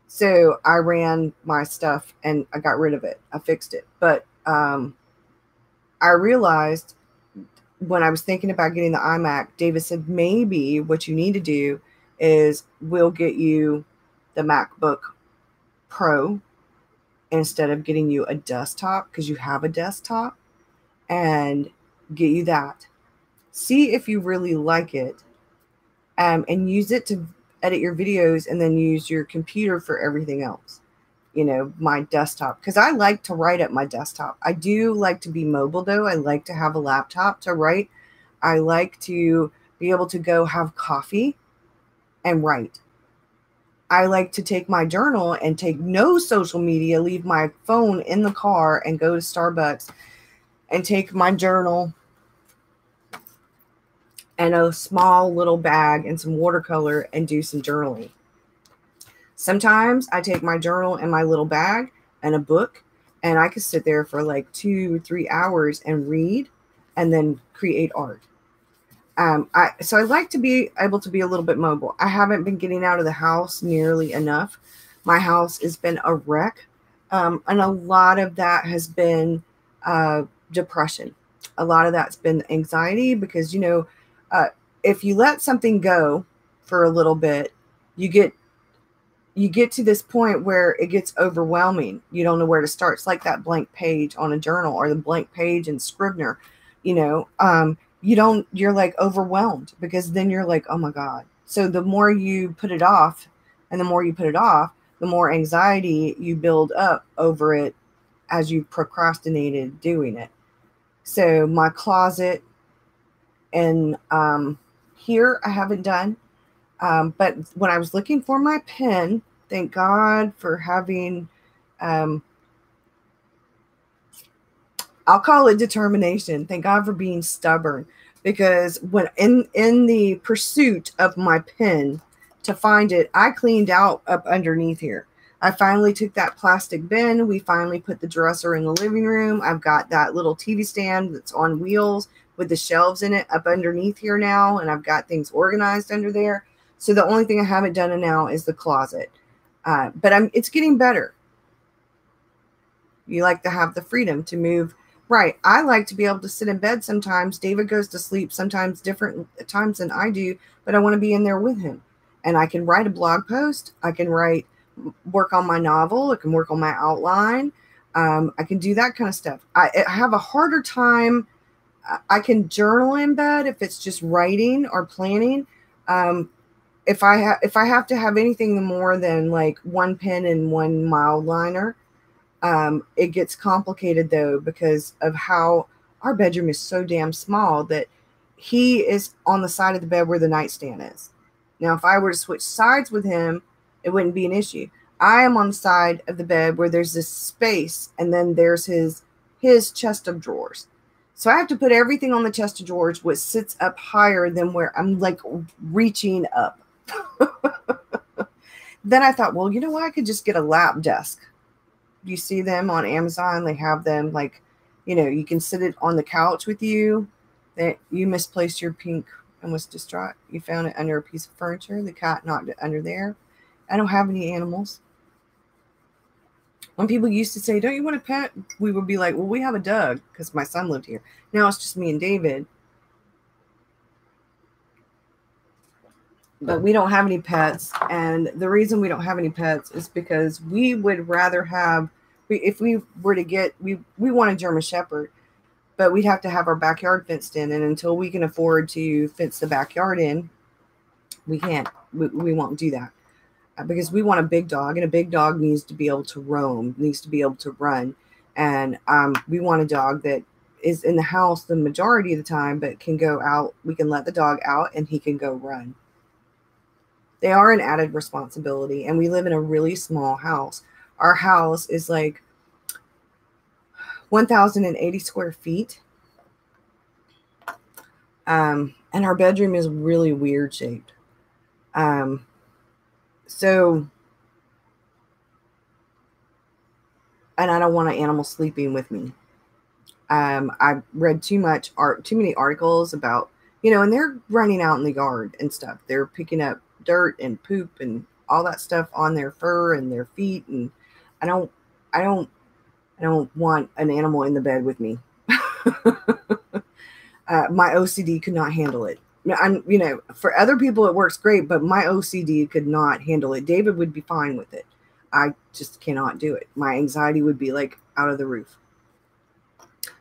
So I ran my stuff and I got rid of it. I fixed it. But I realized when I was thinking about getting the iMac, David said, maybe what you need to do is we'll get you the MacBook Pro instead of getting you a desktop, because you have a desktop, and get you that. See if you really like it, and use it to edit your videos, and then use your computer for everything else. You know, my desktop, because I like to write at my desktop. I do like to be mobile, though. I like to have a laptop to write. I like to be able to go have coffee and write. I like to take my journal and take no social media, leave my phone in the car and go to Starbucks and take my journal and a small little bag and some watercolor and do some journaling. Sometimes I take my journal and my little bag and a book, and I could sit there for like 2 or 3 hours and read and then create art. So I like to be able to be a little bit mobile. I haven't been getting out of the house nearly enough. My house has been a wreck. And a lot of that has been depression. A lot of that's been anxiety because, you know, if you let something go for a little bit, you get to this point where it gets overwhelming. You don't know where to start. It's like that blank page on a journal or the blank page in Scrivener, you know, you're like overwhelmed because then you're like, oh my God. So the more you put it off and the more you put it off, the more anxiety you build up over it as you procrastinated doing it. So my closet and here I haven't done, but when I was looking for my pen, thank God for having, I'll call it determination. Thank God for being stubborn, because when in the pursuit of my pen to find it, I cleaned out up underneath here. I finally took that plastic bin. We finally put the dresser in the living room. I've got that little TV stand that's on wheels with the shelves in it up underneath here now, and I've got things organized under there. So the only thing I haven't done now is the closet. But it's getting better. You like to have the freedom to move. Right. I like to be able to sit in bed sometimes. David goes to sleep sometimes different times than I do, but I want to be in there with him. And I can write a blog post. I can work on my novel. I can work on my outline. I can do that kind of stuff. I have a harder time. I can journal in bed if it's just writing or planning. If I have to have anything more than like one pen and one mild liner, it gets complicated though, because of how our bedroom is so damn small that he is on the side of the bed where the nightstand is. Now, if I were to switch sides with him, it wouldn't be an issue. I am on the side of the bed where there's this space, and then there's his chest of drawers. So I have to put everything on the chest of drawers, which sits up higher than where I'm like reaching up. Then I thought, well, you know what? I could just get a lap desk. You see them on Amazon. They have them like, you can sit it on the couch with you. That you misplaced your pink and was distraught. You found it under a piece of furniture. The cat knocked it under there. I don't have any animals. When people used to say, don't you want a pet? We would be like, well, we have a Doug because my son lived here. Now it's just me and David. But we don't have any pets. And the reason we don't have any pets is because we would rather have, if we were to get, we want a German Shepherd, but we'd have to have our backyard fenced in. And until we can afford to fence the backyard in, we can't, we won't do that. Because we want a big dog, and a big dog needs to be able to roam, needs to be able to run. And we want a dog that is in the house the majority of the time, but can go out. We can let the dog out and he can go run. They are an added responsibility, and we live in a really small house. Our house is like 1,080 square feet. And our bedroom is really weird shaped. So, and I don't want an animal sleeping with me. I've read too many articles about, and they're running out in the yard and stuff. They're picking up dirt and poop and all that stuff on their fur and their feet. And I don't want an animal in the bed with me. My OCD could not handle it. For other people it works great, but my OCD could not handle it. David would be fine with it. I just cannot do it. My anxiety would be like out of the roof.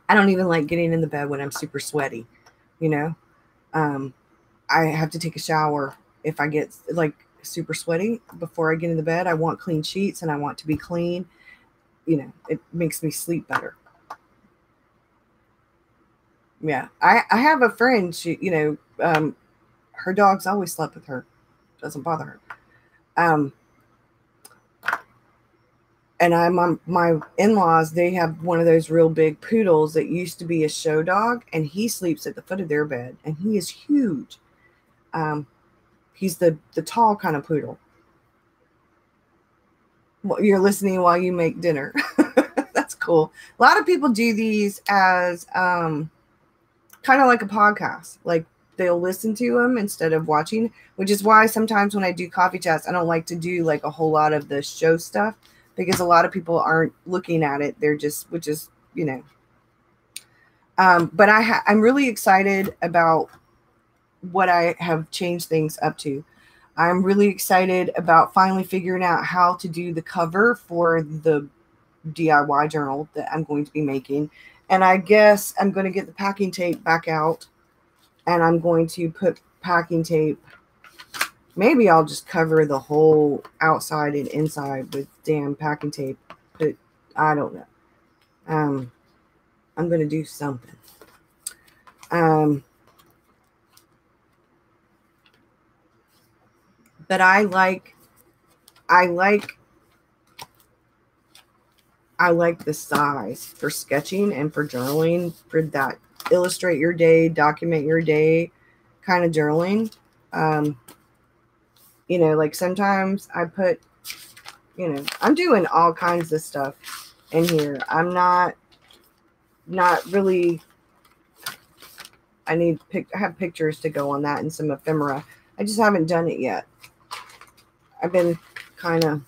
I don't even like getting in the bed when I'm super sweaty. I have to take a shower if I get like super sweaty before I get in the bed. I want clean sheets and I want to be clean. It makes me sleep better. Yeah, I have a friend. She, her dog's always slept with her. Doesn't bother her. And my in-laws, they have one of those real big poodles that used to be a show dog, and he sleeps at the foot of their bed, and he is huge. He's the tall kind of poodle. Well, you're listening while you make dinner. That's cool. A lot of people do these as kind of like a podcast. Like they'll listen to them instead of watching, which is why sometimes when I do coffee chats, I don't like to do like a whole lot of the show stuff, because a lot of people aren't looking at it. They're just, which is, but I'm really excited about what I have changed things up to. I'm really excited about finally figuring out how to do the cover for the DIY journal that I'm going to be making. And I guess I'm going to get the packing tape back out, and I'm going to put packing tape. Maybe I'll just cover the whole outside and inside with damn packing tape, but I don't know. I'm going to do something. But I like the size for sketching and for journaling, for that illustrate your day, document your day kind of journaling. Like sometimes I put, I'm doing all kinds of stuff in here. I'm not really, I have pictures to go on that and some ephemera. I just haven't done it yet. I've been kind of,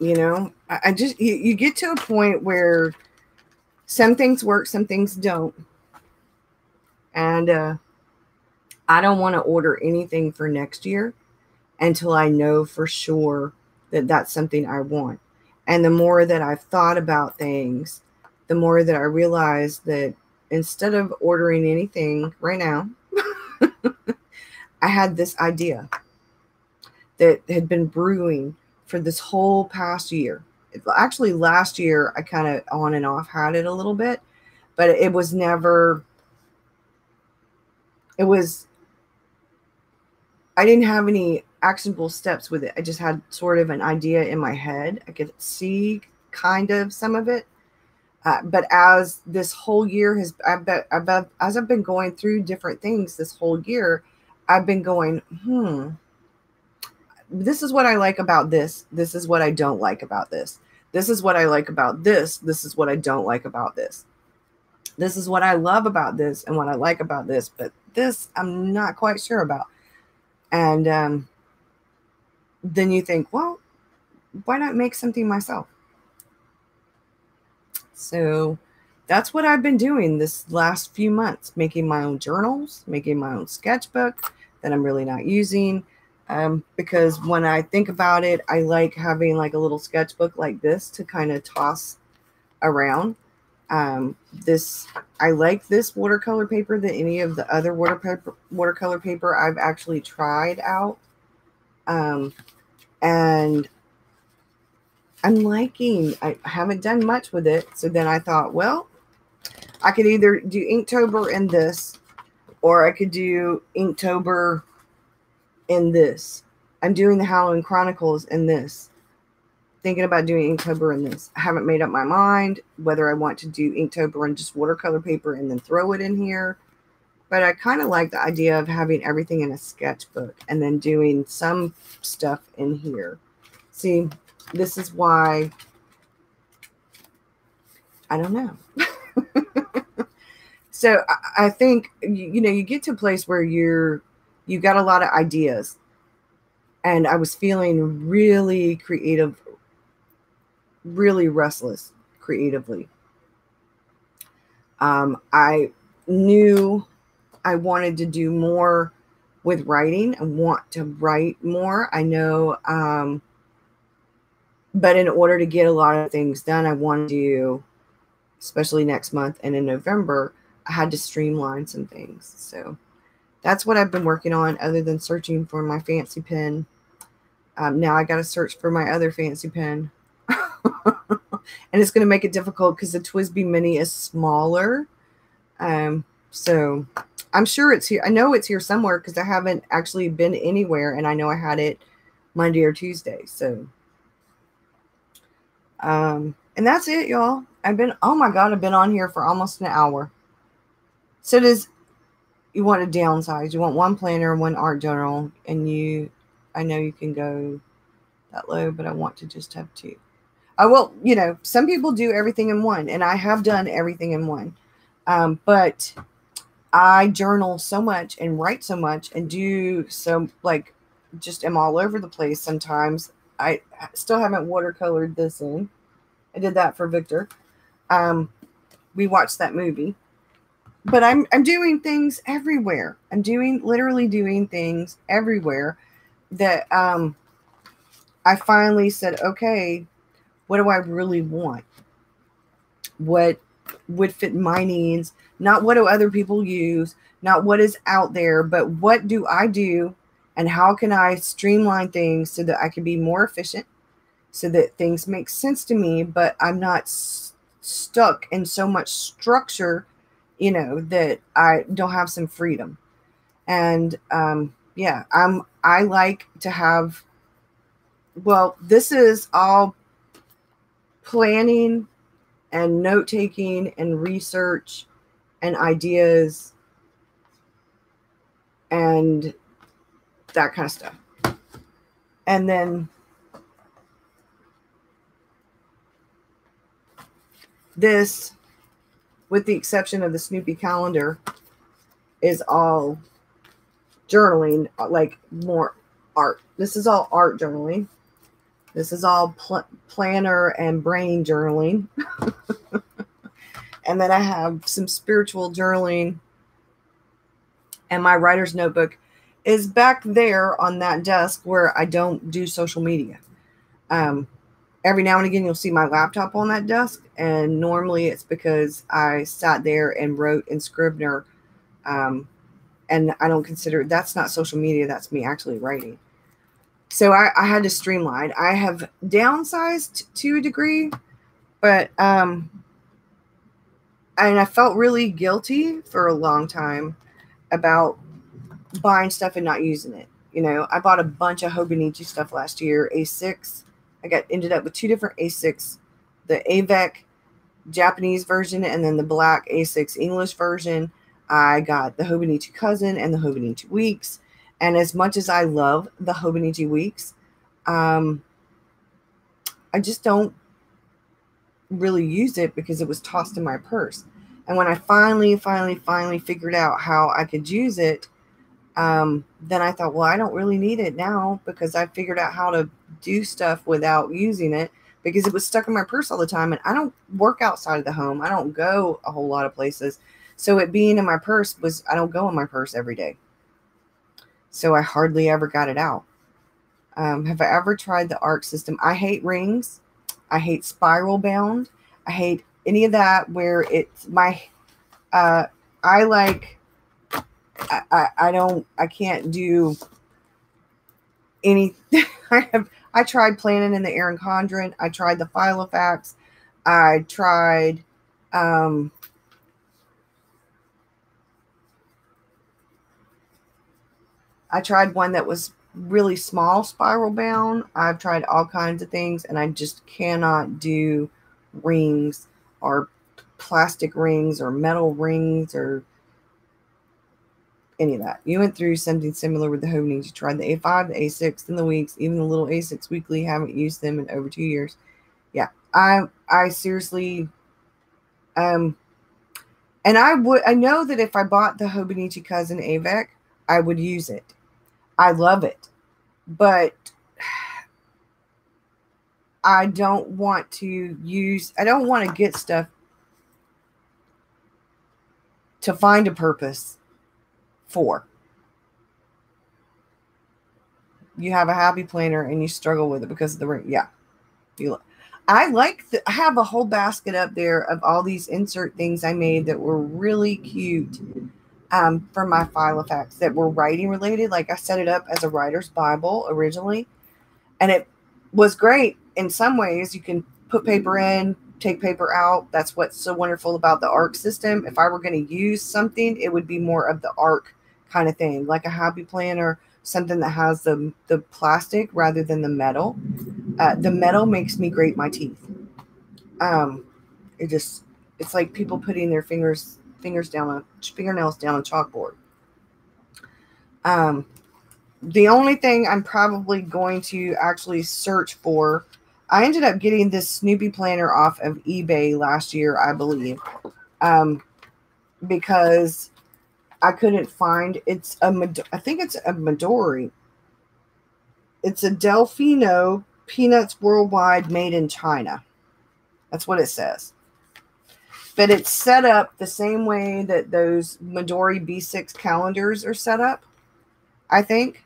I just, you get to a point where some things work, some things don't. And I don't want to order anything for next year until I know for sure that that's something I want. And the more that I've thought about things, the more that I realize that instead of ordering anything right now, I had this idea that had been brewing for this whole past year. Actually, last year, I kind of on and off had it a little bit, but it was never, it was, I didn't have any actionable steps with it. I just had sort of an idea in my head. I could see kind of some of it. But as this whole year has, as I've been going through different things this whole year, I've been going, this is what I like about this. This is what I don't like about this. This is what I like about this. This is what I don't like about this. This is what I love about this and what I like about this. But this, I'm not quite sure about. And then you think, well, why not make something myself? So that's what I've been doing this last few months, making my own journals, making my own sketchbook that I'm really not using. Because when I think about it, I like having like a little sketchbook like this to kind of toss around. I like this watercolor paper than any of the other watercolor paper I've actually tried out. And I'm liking, I haven't done much with it. So then I thought, well, I could either do Inktober in this, or I could do Inktober in this. I'm doing the Halloween Chronicles in this. Thinking about doing Inktober in this. I haven't made up my mind whether I want to do Inktober and just watercolor paper and then throw it in here. But I kind of like the idea of having everything in a sketchbook and then doing some stuff in here. See, this is why, I don't know. So I think, you know, you get to a place where you got a lot of ideas. And I was feeling really creative, really restless creatively. I knew I wanted to do more with writing. I want to write more. I know, but in order to get a lot of things done, I want to do, especially next month and in November, I had to streamline some things. So that's what I've been working on, other than searching for my fancy pen. Now I got to search for my other fancy pen. And it's going to make it difficult because the TWSBI Mini is smaller. So I'm sure it's here. I know it's here somewhere because I haven't actually been anywhere. And I know I had it Monday or Tuesday. So, and that's it, y'all. Oh my God, I've been on here for almost an hour. So you want to downsize. You want one planner, one art journal, and I know you can go that low, but I want to just have two. I will, you know, some people do everything in one, and I have done everything in one. But I journal so much and write so much and do so, like, just am all over the place sometimes. I still haven't watercolored this in. I did that for Victor. We watched that movie. But I'm doing things everywhere. I'm literally doing things everywhere that I finally said, okay, what do I really want? What would fit my needs? Not what do other people use, not what is out there, but what do I do, and how can I streamline things so that I can be more efficient, so that things make sense to me, but I'm not stuck in so much structure, you know, that I don't have some freedom. And yeah, I like to have, well, this is all planning and note-taking and research and ideas and that kind of stuff. And then this, with the exception of the Snoopy calendar, is all journaling, like more art. This is all art journaling. This is all planner and brain journaling. And then I have some spiritual journaling. And my writer's notebook is back there on that desk where I don't do social media. Every now and again, you'll see my laptop on that desk. And normally it's because I sat there and wrote in Scrivener. And I don't consider, that's not social media. That's me actually writing. So I had to streamline. I have downsized to a degree, but, and I felt really guilty for a long time about buying stuff and not using it. You know, I bought a bunch of Hobonichi stuff last year, A6. Ended up with 2 different A6, the AVEC Japanese version and then the black A6 English version. I got the Hobonichi Cousin and the Hobonichi Weeks. And as much as I love the Hobonichi Weeks, I just don't really use it because it was tossed in my purse. And when I finally figured out how I could use it, then I thought, well, I don't really need it now because I figured out how to do stuff without using it, because it was stuck in my purse all the time. And I don't work outside of the home. I don't go a whole lot of places. So it being in my purse I don't go in my purse every day. So I hardly ever got it out. Have I ever tried the ARC system? I hate rings. I hate spiral bound. I hate any of that where it's I can't do any. I tried planning in the Erin Condren. I tried the Filofax. I tried, one that was really small spiral bound. I've tried all kinds of things, and I just cannot do rings or plastic rings or metal rings or any of that. You went through something similar with the Hobonichi. You tried the A5, the A6, and the Weeks, even the little A6 Weekly. Haven't used them in over 2 years. Yeah, I seriously, and I know that if I bought the Hobonichi Cousin AVEC, I would use it. I love it, but I don't want to get stuff to find a purpose for. You have a happy planner and you struggle with it because of the ring. Yeah. I have a whole basket up there of all these insert things I made that were really cute for my Filofax that were writing related. Like I set it up as a writer's Bible originally, and it was great in some ways. You can put paper in, take paper out. That's what's so wonderful about the ARC system. If I were going to use something, it would be more of the ARC kind of thing, like a happy planner, something that has the plastic rather than the metal. The metal makes me grate my teeth. It's like people putting their fingernails down a chalkboard. The only thing I'm probably going to actually search for, I ended up getting this Snoopy planner off of eBay last year, I believe, because I couldn't find, I think it's a Midori. It's a Delfino Peanuts Worldwide made in China. That's what it says. But it's set up the same way that those Midori B6 calendars are set up, I think.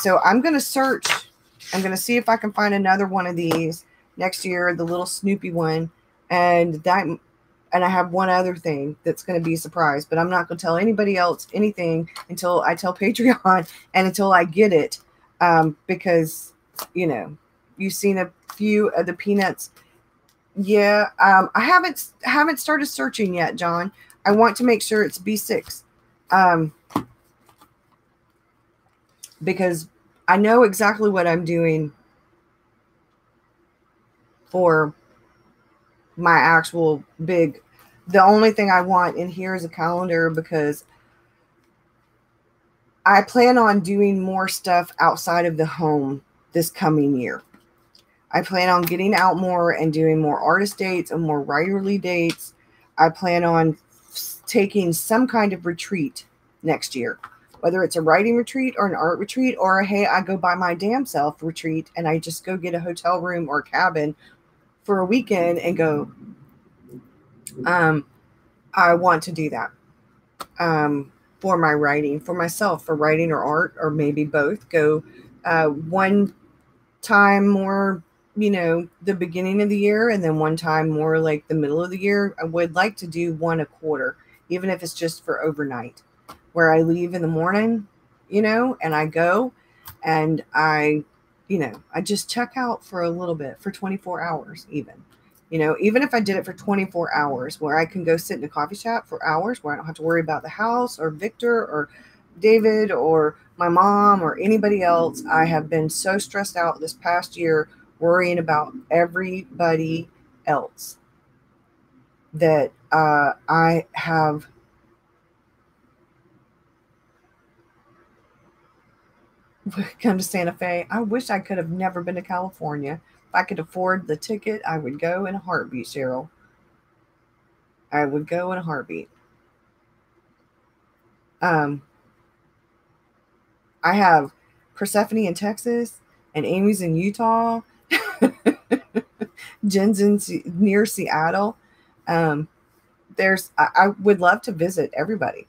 So I'm going to search. I'm going to see if I can find another one of these next year, the little Snoopy one. And I have one other thing that's going to be a surprise, but I'm not going to tell anybody else anything until I tell Patreon and until I get it. Because, you know, you've seen a few of the Peanuts. Yeah, I haven't started searching yet, John. I want to make sure it's B6. Because I know exactly what I'm doing for my actual big. The only thing I want in here is a calendar because I plan on doing more stuff outside of the home this coming year. I plan on getting out more and doing more artist dates and more writerly dates. I plan on taking some kind of retreat next year, whether it's a writing retreat or an art retreat, or hey, I go by my damn self retreat and I just go get a hotel room or cabin for a weekend and go. I want to do that for my writing, for myself, for writing or art, or maybe both. Go one time more, you know, the beginning of the year, and then one time more like the middle of the year. I would like to do one a quarter, even if it's just for overnight, where I leave in the morning, you know, and I go and I just check out for a little bit, for 24 hours even. You know, even if I did it for 24 hours, where I can go sit in a coffee shop for hours, where I don't have to worry about the house or Victor or David or my mom or anybody else. I have been so stressed out this past year worrying about everybody else that I have come to Santa Fe. I wish I could have never been to California. If I could afford the ticket, I would go in a heartbeat, Cheryl. I would go in a heartbeat. Um, I have Persephone in Texas and Amy's in Utah. Jen's in near Seattle. Um, I would love to visit everybody.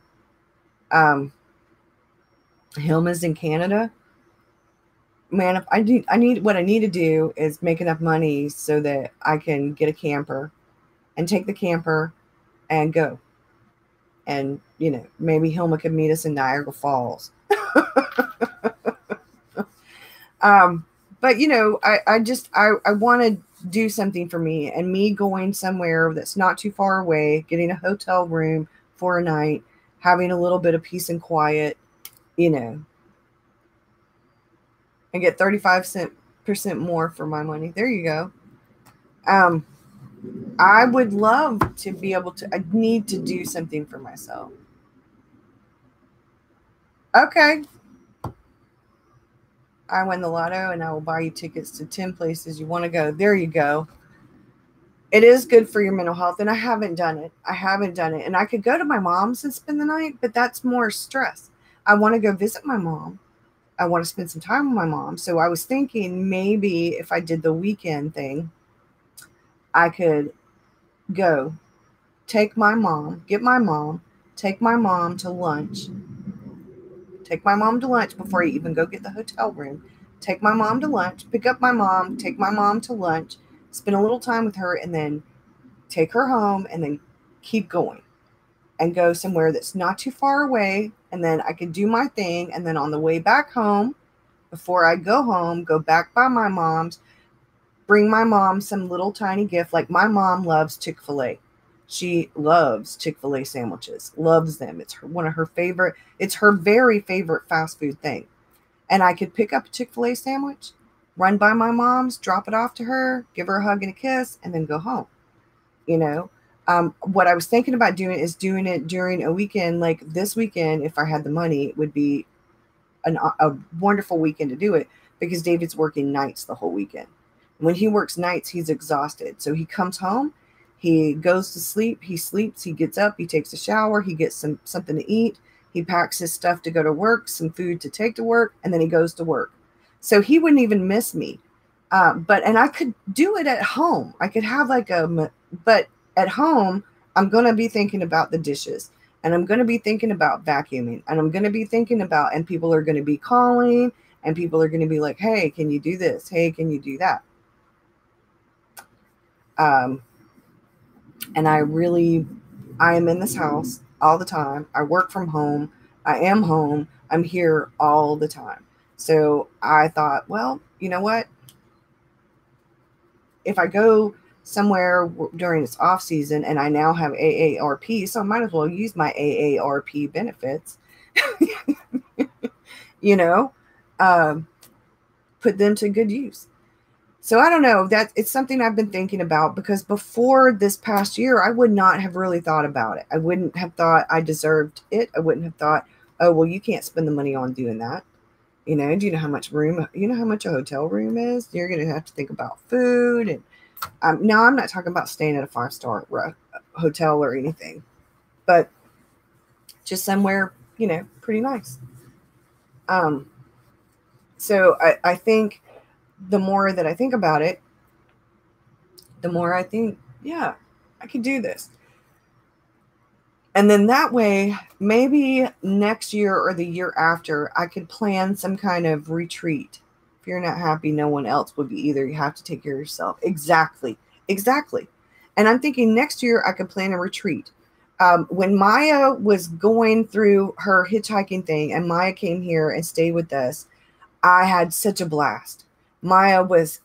Hilma's in Canada. Man, if I need what I need to do is make enough money so that I can get a camper and take the camper and go. And, you know, maybe Hilma could meet us in Niagara Falls. But, you know, I want to do something for me, and me going somewhere that's not too far away, getting a hotel room for a night, having a little bit of peace and quiet, you know, and get 35% more for my money. There you go. I would love to be able to, I need to do something for myself. Okay. I win the lotto and I will buy you tickets to 10 places you want to go. There you go. It is good for your mental health, and I haven't done it. And I could go to my mom's and spend the night, but that's more stress. I want to go visit my mom. I want to spend some time with my mom. So I was thinking maybe if I did the weekend thing, I could go take my mom to lunch. Take my mom to lunch before you even go get the hotel room. Take my mom to lunch, pick up my mom, take my mom to lunch, spend a little time with her, and then take her home, and then keep going and go somewhere that's not too far away. And then I could do my thing. And then on the way back home, before I go home, go back by my mom's, bring my mom some little tiny gift. Like my mom loves Chick-fil-A. She loves Chick-fil-A sandwiches, loves them. It's one of her favorite. It's her very favorite fast food thing. And I could pick up a Chick-fil-A sandwich, run by my mom's, drop it off to her, give her a hug and a kiss, and then go home. You know, what I was thinking about doing is doing it during a weekend. Like this weekend, if I had the money, it would be a wonderful weekend to do it, because David's working nights the whole weekend. When he works nights, he's exhausted. So he comes home, he goes to sleep, he sleeps, he gets up, he takes a shower, he gets something to eat, he packs his stuff to go to work, some food to take to work, and then he goes to work. So he wouldn't even miss me. And I could do it at home. I could have but at home, I'm going to be thinking about the dishes, and I'm going to be thinking about vacuuming, and I'm going to be thinking about, and people are going to be calling, and people are going to be like, hey, can you do this? Hey, can you do that? And I am in this house all the time. I work from home. I am home. I'm here all the time. So I thought, well, you know what? If I go somewhere during its off season and I now have AARP, so I might as well use my AARP benefits, you know, put them to good use. So I don't know, that it's something I've been thinking about, because before this past year, I would not have really thought about it. I wouldn't have thought I deserved it. I wouldn't have thought, oh, well, you can't spend the money on doing that. You know, do you know how much a hotel room is? You're going to have to think about food. And now I'm not talking about staying at a 5-star hotel or anything, but just somewhere, you know, pretty nice. So I think the more that I think about it, the more I think, yeah, I could do this. And then that way, maybe next year or the year after, I could plan some kind of retreat. If you're not happy, no one else would be either. You have to take care of yourself. Exactly. And I'm thinking next year I could plan a retreat. When Maya was going through her hitchhiking thing and Maya came here and stayed with us, I had such a blast. Maya was,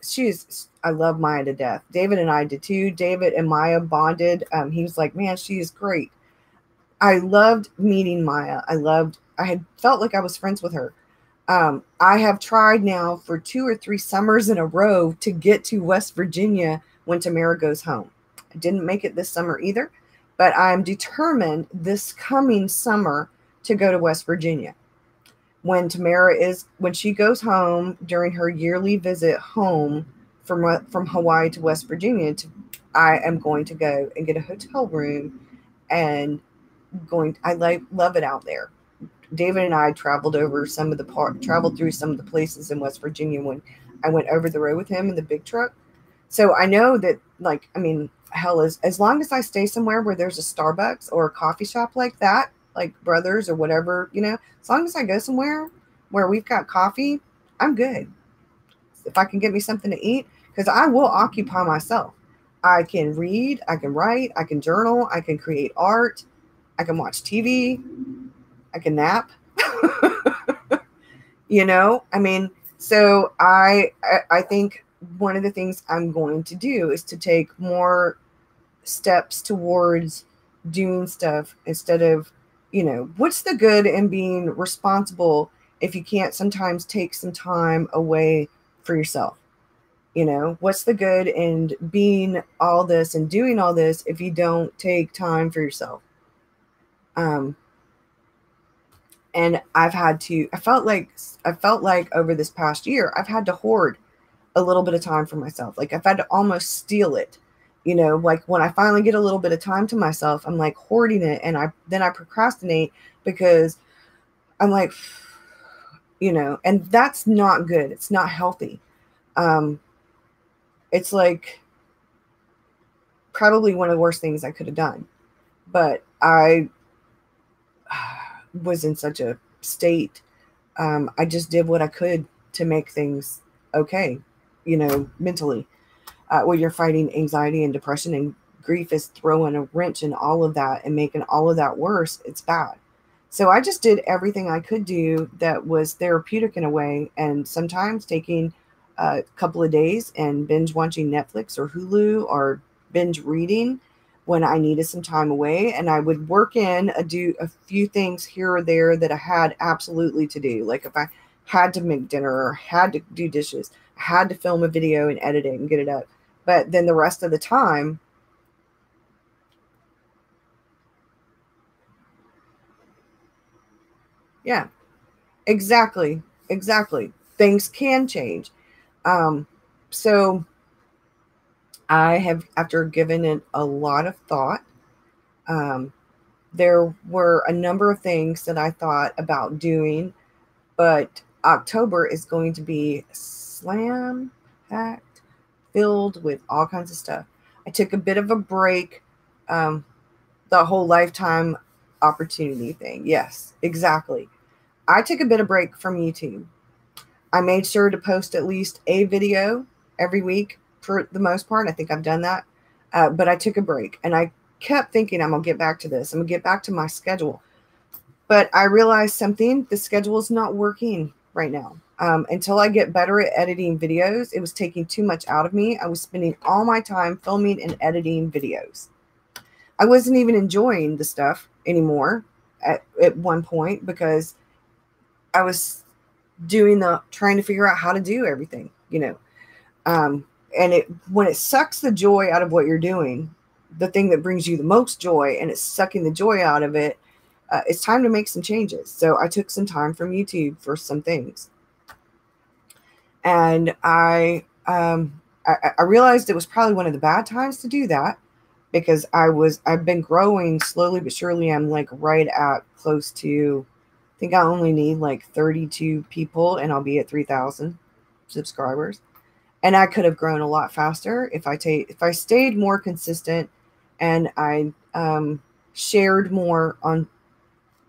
I love Maya to death. David and I did too. David and Maya bonded. He was like, man, she is great. I loved meeting Maya. I had felt like I was friends with her. I have tried now for 2 or 3 summers in a row to get to West Virginia when Tamara goes home. I didn't make it this summer either, but I'm determined this coming summer to go to West Virginia. When she goes home during her yearly visit home from Hawaii to West Virginia, I am going to go and get a hotel room and I love it out there. David and I traveled through some of the places in West Virginia when I went over the road with him in the big truck. So I know that, like, I mean, hell, as long as I stay somewhere where there's a Starbucks or a coffee shop like that, like Brothers or whatever, as long as I go somewhere where we've got coffee, I'm good. If I can get me something to eat, because I will occupy myself. I can read, I can write, I can journal, I can create art, I can watch TV, I can nap. I mean, so I think one of the things I'm going to do is to take more steps towards doing stuff instead of, what's the good in being responsible if you can't sometimes take some time away for yourself? What's the good in being all this and doing all this if you don't take time for yourself? And I felt like over this past year, I've had to hoard a little bit of time for myself. Like I've had to almost steal it, like when I finally get a little bit of time to myself, I'm like hoarding it. And then I procrastinate because I'm like, and that's not good. It's not healthy. It's like probably one of the worst things I could have done, but I was in such a state. I just did what I could to make things okay, mentally. When you're fighting anxiety and depression and grief is throwing a wrench in all of that and making all of that worse, it's bad. So I just did everything I could do that was therapeutic in a way, and sometimes taking a couple of days and binge watching Netflix or Hulu or binge reading when I needed some time away. And I would do a few things here or there that I had absolutely to do. Like if I had to make dinner or had to do dishes, I had to film a video and edit it and get it up. But then the rest of the time, yeah, exactly. Things can change. So I have, after giving it a lot of thought, there were a number of things that I thought about doing, but October is going to be slam-packed, filled with all kinds of stuff. I took a bit of a break, the whole lifetime opportunity thing. Yes, exactly. I took a bit of break from YouTube. I made sure to post at least a video every week for the most part. I think I've done that. But I took a break and I kept thinking, I'm going to get back to this. I'm going to get back to my schedule. But I realized something. The schedule is not working right now. Until I get better at editing videos, it was taking too much out of me. I was spending all my time filming and editing videos. I wasn't even enjoying the stuff anymore at one point because I was trying to figure out how to do everything, and when it sucks the joy out of what you're doing, the thing that brings you the most joy, and it's sucking the joy out of it, it's time to make some changes. So I took some time from YouTube for some things, and I realized it was probably one of the bad times to do that because I've been growing slowly but surely. I'm like right at close to, I think I only need like 32 people and I'll be at 3,000 subscribers. And I could have grown a lot faster if I stayed more consistent and I shared more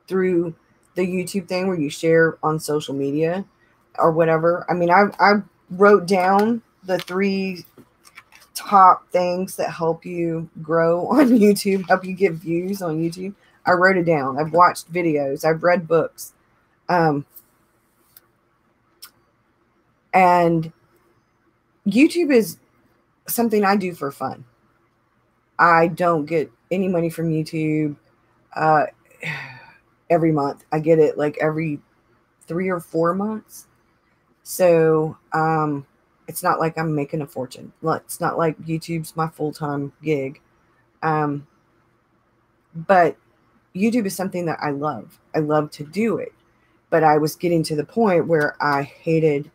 through the YouTube thing where you share on social media or whatever. I mean, I wrote down the 3 top things that help you grow on YouTube, help you get views on YouTube. I wrote it down. I've watched videos. I've read books. And YouTube is something I do for fun. I don't get any money from YouTube uh, every month. I get it like every 3 or 4 months. So it's not like I'm making a fortune. It's not like YouTube's my full-time gig. Um, but YouTube is something that I love. I love to do it. But I was getting to the point where I hated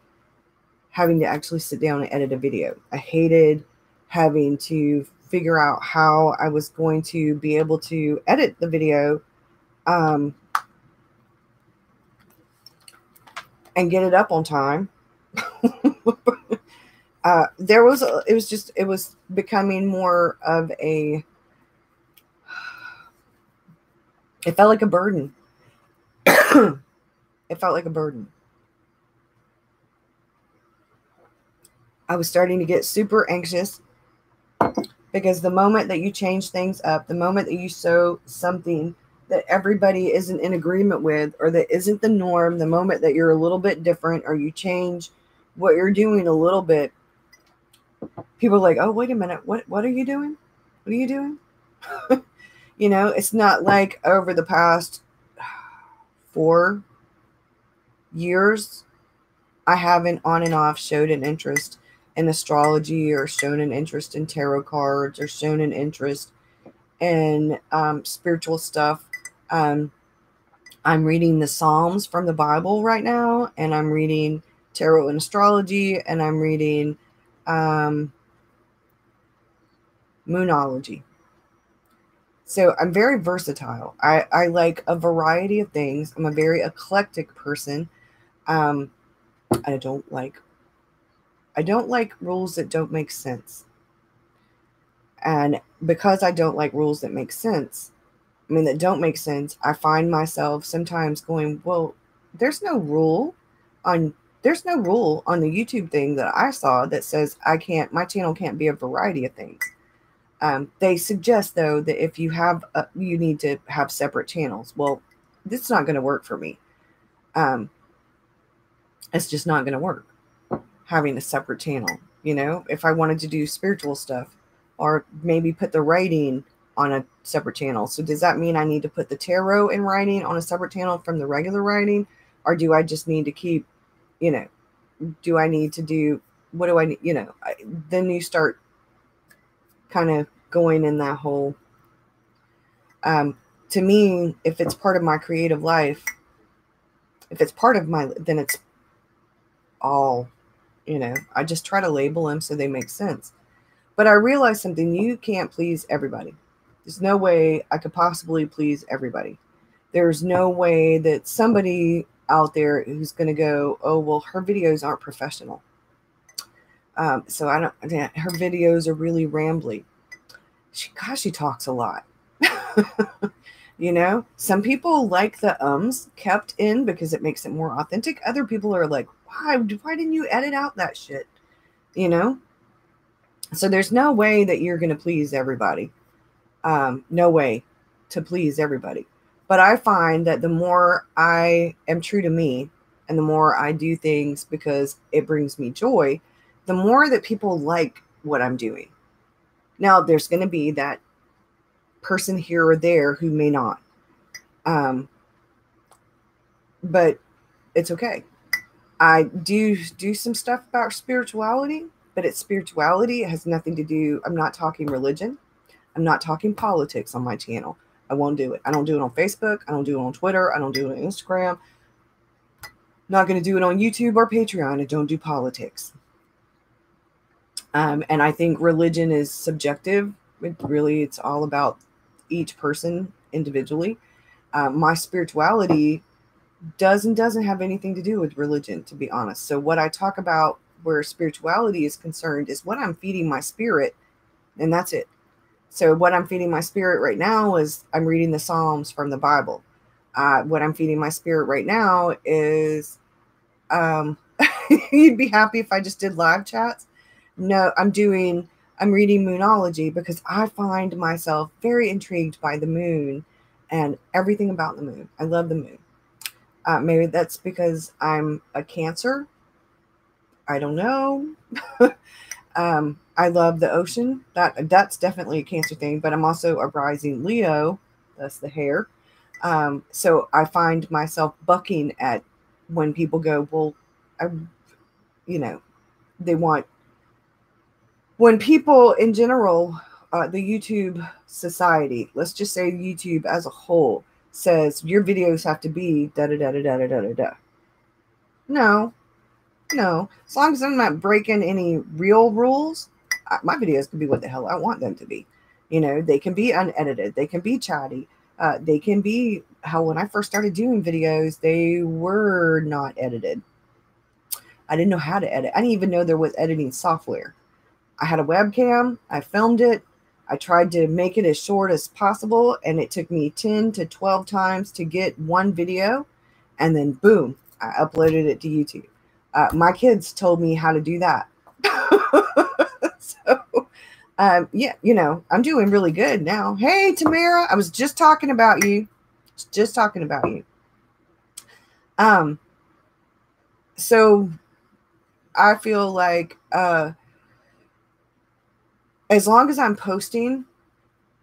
having to actually sit down and edit a video. I hated having to figure out how I was going to be able to edit the video and get it up on time. It was becoming more of a, it felt like a burden. It felt like a burden. I was starting to get super anxious because the moment that you change things up, the moment that you sow something that everybody isn't in agreement with, or that isn't the norm, the moment that you're a little bit different, or you change what you're doing a little bit, people are like, oh, wait a minute, what are you doing? What are you doing? You know, it's not like over the past 4 years, I haven't on and off showed an interest in astrology, or shown an interest in tarot cards, or shown an interest in spiritual stuff. I'm reading the Psalms from the Bible right now, and I'm reading tarot and astrology, and I'm reading moonology. So I'm very versatile. I like a variety of things. I'm a very eclectic person. I don't like rules that don't make sense. And because I don't like rules that make sense, that don't make sense, I find myself sometimes going, well, there's no rule on the YouTube thing that I saw that says my channel can't be a variety of things. They suggest, though, that if you you need to have separate channels. Well, this is not going to work for me. It's just not going to work, having a separate channel. You know, if I wanted to do spiritual stuff, or maybe put the writing on a separate channel. So does that mean I need to put the tarot and writing on a separate channel from the regular writing? Or do I just need to keep, do I need to do, what do I need, then you start kind of going in that whole, to me, if it's part of my creative life, if it's part of then it's all, I just try to label them so they make sense. But I realized something: you can't please everybody. There's no way I could possibly please everybody. There's no way that somebody out there who's going to go, oh, well, her videos aren't professional. So her videos are really rambly. She talks a lot. Some people like the ums kept in because it makes it more authentic. Other people are like, why didn't you edit out that shit? So there's no way that you're going to please everybody. No way to please everybody. But I find that the more I am true to me, and the more I do things because it brings me joy, the more that people like what I'm doing. Now, there's going to be that person here or there who may not. But it's okay. I do some stuff about spirituality, but it's spirituality. It has nothing to do. I'm not talking religion. I'm not talking politics on my channel. I won't do it. I don't do it on Facebook. I don't do it on Twitter. I don't do it on Instagram. Not going to do it on YouTube or Patreon. I don't do politics. And I think religion is subjective. It's all about each person individually. My spirituality doesn't have anything to do with religion, to be honest. So what I talk about where spirituality is concerned is what I'm feeding my spirit, and that's it. So what I'm feeding my spirit right now is I'm reading the Psalms from the Bible. What I'm feeding my spirit right now is, you'd be happy if I just did live chats. No, I'm reading moonology because I find myself very intrigued by the moon and everything about the moon. I love the moon. Maybe that's because I'm a Cancer. I don't know. I love the ocean. That's definitely a Cancer thing, but I'm also a rising Leo. That's the hair. So I find myself bucking at when people go, well, I, you know, they want, when people in general, the YouTube society, let's just say YouTube as a whole, says your videos have to be da da da da da da da da. No, no. As long as I'm not breaking any real rules, my videos can be what the hell I want them to be. You know, they can be unedited. They can be chatty. They can be how when I first started doing videos, they were not edited. I didn't know how to edit. I didn't even know there was editing software. I had a webcam. I filmed it. I tried to make it as short as possible, and it took me 10 to 12 times to get one video. And then, boom, I uploaded it to YouTube. My kids told me how to do that. So, yeah, you know, I'm doing really good now. Hey, Tamara, I was just talking about you. Just talking about you. So I feel like as long as I'm posting,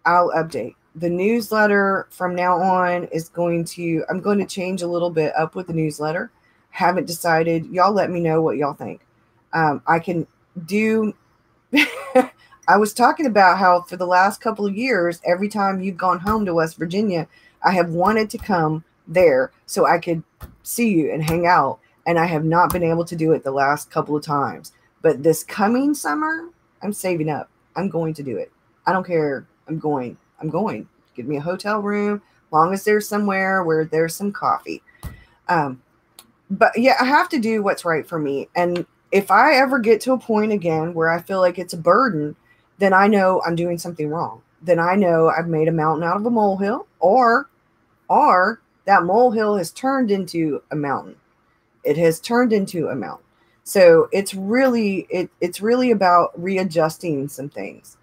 I'll update. The newsletter from now on is I'm going to change a little bit up with the newsletter. Haven't decided. Y'all let me know what y'all think. I can do, I was talking about how for the last couple of years, every time you've gone home to West Virginia, I have wanted to come there so I could see you and hang out. And I have not been able to do it the last couple of times. But this coming summer, I'm saving up. I'm going to do it. I don't care. I'm going. Give me a hotel room, long as there's somewhere where there's some coffee. But yeah, I have to do what's right for me. And if I ever get to a point again where I feel like it's a burden, then I know I'm doing something wrong. Then I know I've made a mountain out of a molehill, or that molehill has turned into a mountain. It has turned into a mountain. So it's really about readjusting some things.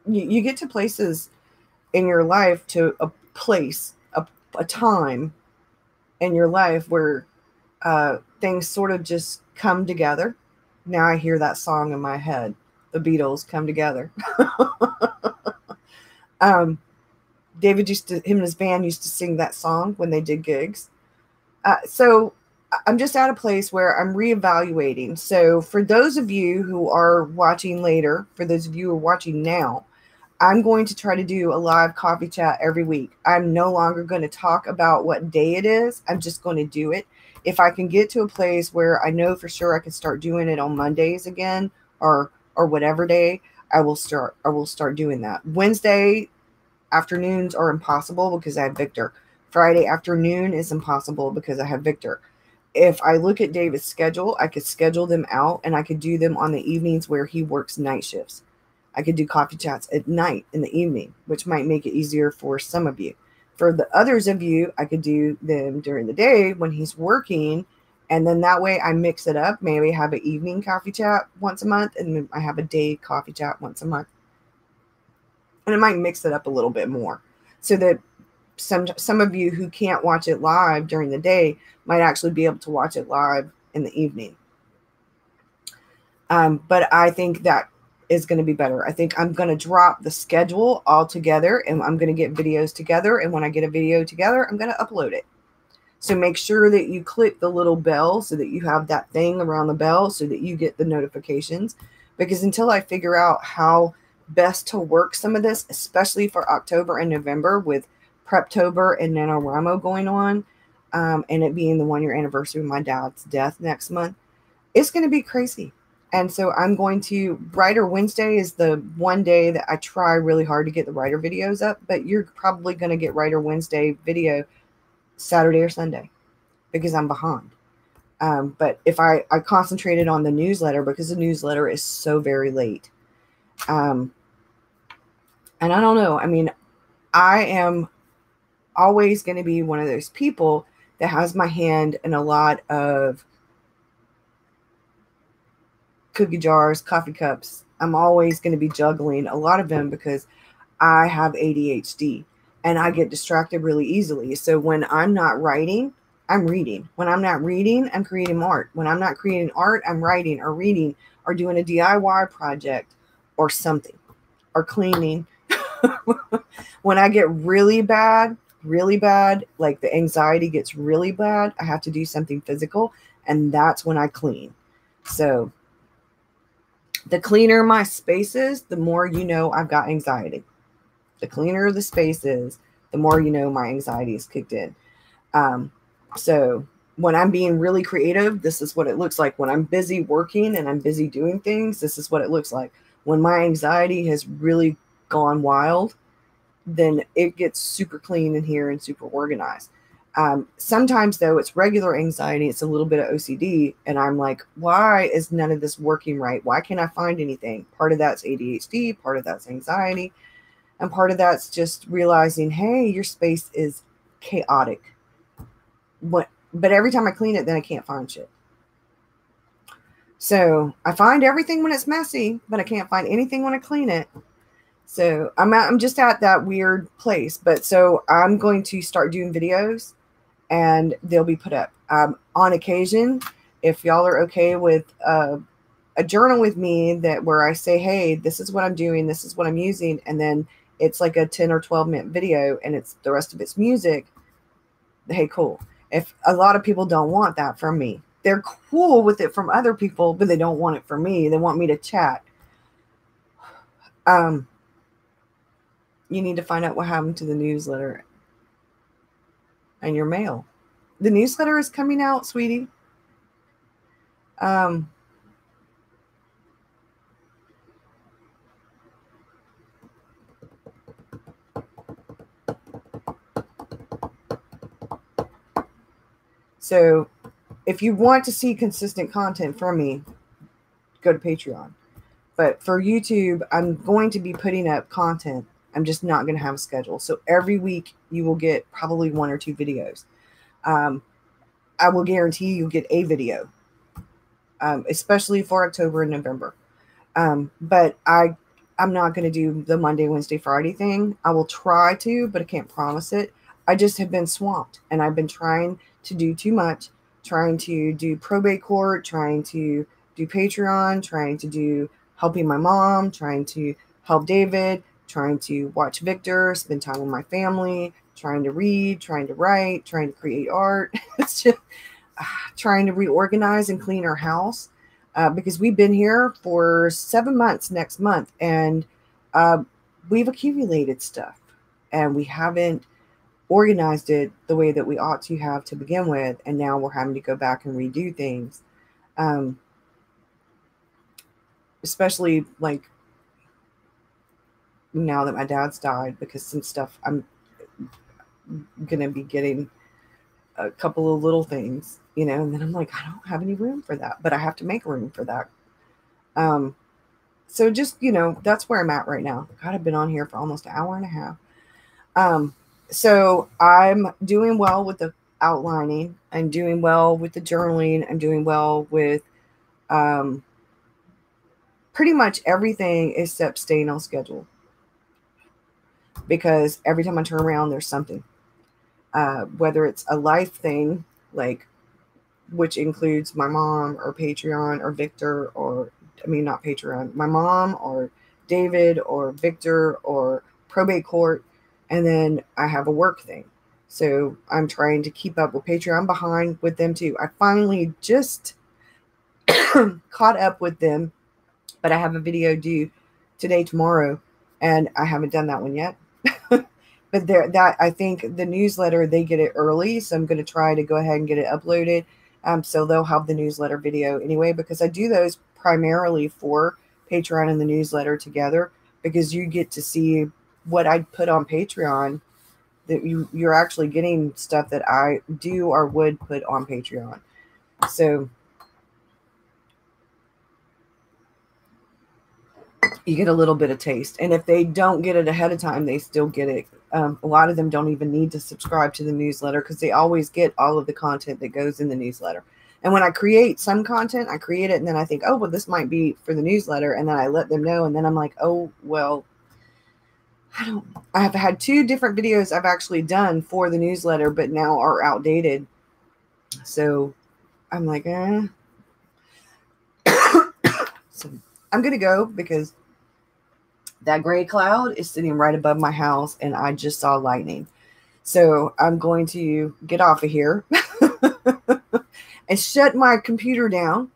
You get to places in your life, to a place, a time in your life where things sort of just come together. Now I hear that song in my head, the Beatles, Come Together. David him and his band used to sing that song when they did gigs. So I'm just at a place where I'm reevaluating. So for those of you who are watching later, for those of you who are watching now, I'm going to try to do a live coffee chat every week. I'm no longer going to talk about what day it is. I'm just going to do it. If I can get to a place where I know for sure I can start doing it on Mondays again, or whatever day, I will start doing that. Wednesday afternoons are impossible because I have Victor. Friday afternoon is impossible because I have Victor. If I look at David's schedule, I could schedule them out and I could do them on the evenings where he works night shifts. I could do coffee chats at night in the evening, which might make it easier for some of you. For the others of you, I could do them during the day when he's working. And then that way I mix it up. Maybe have an evening coffee chat once a month, and then I have a day coffee chat once a month. And I might mix it up a little bit more so that some of you who can't watch it live during the day might actually be able to watch it live in the evening. But I think that is going to be better. I think I'm going to drop the schedule altogether, and I'm going to get videos together. And when I get a video together, I'm going to upload it. So make sure that you click the little bell so that you have that thing around the bell so that you get the notifications. Because until I figure out how best to work some of this, especially for October and November with Preptober and NaNoWriMo going on, and it being the 1-year anniversary of my dad's death next month, it's going to be crazy. And so I'm going to, Writer Wednesday is the one day that I try really hard to get the writer videos up, but you're probably going to get Writer Wednesday video Saturday or Sunday because I'm behind. But if I concentrated on the newsletter, because the newsletter is so very late. And I don't know. I mean, I am always going to be one of those people that has my hand in a lot of cookie jars, coffee cups. I'm always going to be juggling a lot of them because I have ADHD and I get distracted really easily. So when I'm not writing, I'm reading. When I'm not reading, I'm creating art. When I'm not creating art, I'm writing or reading or doing a DIY project or something or cleaning. When I get really bad, like the anxiety gets really bad, I have to do something physical, and that's when I clean. So the cleaner my space is, the more you know I've got anxiety. The cleaner the space is, the more you know my anxiety is kicked in. So when I'm being really creative, this is what it looks like. When I'm busy working and I'm busy doing things, this is what it looks like. When my anxiety has really gone wild, then it gets super clean in here and super organized. Sometimes, though, it's regular anxiety. It's a little bit of OCD. And I'm like, why is none of this working right? Why can't I find anything? Part of that's ADHD. Part of that's anxiety. And part of that's just realizing, hey, your space is chaotic. But every time I clean it, then I can't find shit. So I find everything when it's messy, but I can't find anything when I clean it. So I'm just at that weird place. But so I'm going to start doing videos, and they'll be put up. On occasion, if y'all are okay with a journal with me that where I say, hey, this is what I'm doing, this is what I'm using, and then it's like a 10 or 12 minute video and it's the rest of it's music. Hey, cool. If a lot of people don't want that from me, they're cool with it from other people, but they don't want it from me. They want me to chat. You need to find out what happened to the newsletter and your mail. The newsletter is coming out, sweetie. So if you want to see consistent content from me, go to Patreon. But for YouTube, I'm going to be putting up content. I'm just not going to have a schedule. So every week you will get probably 1 or 2 videos. I will guarantee you'll get a video, especially for October and November. But I'm not going to do the Monday, Wednesday, Friday thing. I will try to, but I can't promise it. I just have been swamped, and I've been trying to do too much, trying to do probate court, trying to do Patreon, trying to do helping my mom, trying to help David, trying to watch Victor, spend time with my family, trying to read, trying to write, trying to create art. It's just trying to reorganize and clean our house. Because we've been here for 7 months next month, and we've accumulated stuff, and we haven't organized it the way that we ought to have to begin with, and now we're having to go back and redo things, especially like now that my dad's died, because some stuff I'm gonna be getting a couple of little things, and then I'm like, I don't have any room for that, but I have to make room for that. So just, that's where I'm at right now. God, I've been on here for almost an hour and a half. So I'm doing well with the outlining. I'm doing well with the journaling. I'm doing well with pretty much everything except staying on schedule. Because every time I turn around, there's something. Whether it's a life thing, like, which includes my mom or Patreon or Victor, or, not Patreon, my mom or David or Victor or probate court. And then I have a work thing. So I'm trying to keep up with Patreon. I'm behind with them too. I finally just caught up with them, but I have a video due today, tomorrow, and I haven't done that one yet. But I think the newsletter, they get it early. So I'm going to try to go ahead and get it uploaded. So they'll have the newsletter video anyway, because I do those primarily for Patreon and the newsletter together, because you get to see what I put on Patreon, that you're actually getting stuff that I do or would put on Patreon. So you get a little bit of taste. And if they don't get it ahead of time, they still get it. A lot of them don't even need to subscribe to the newsletter, because they always get all of the content that goes in the newsletter. And when I create some content, I create it, and then I think, oh, well, this might be for the newsletter. And then I let them know. And then I'm like, oh, well, I have had 2 different videos I've actually done for the newsletter, but now are outdated. So I'm like, So I'm going to go because that gray cloud is sitting right above my house and I just saw lightning. So I'm going to get off of here and shut my computer down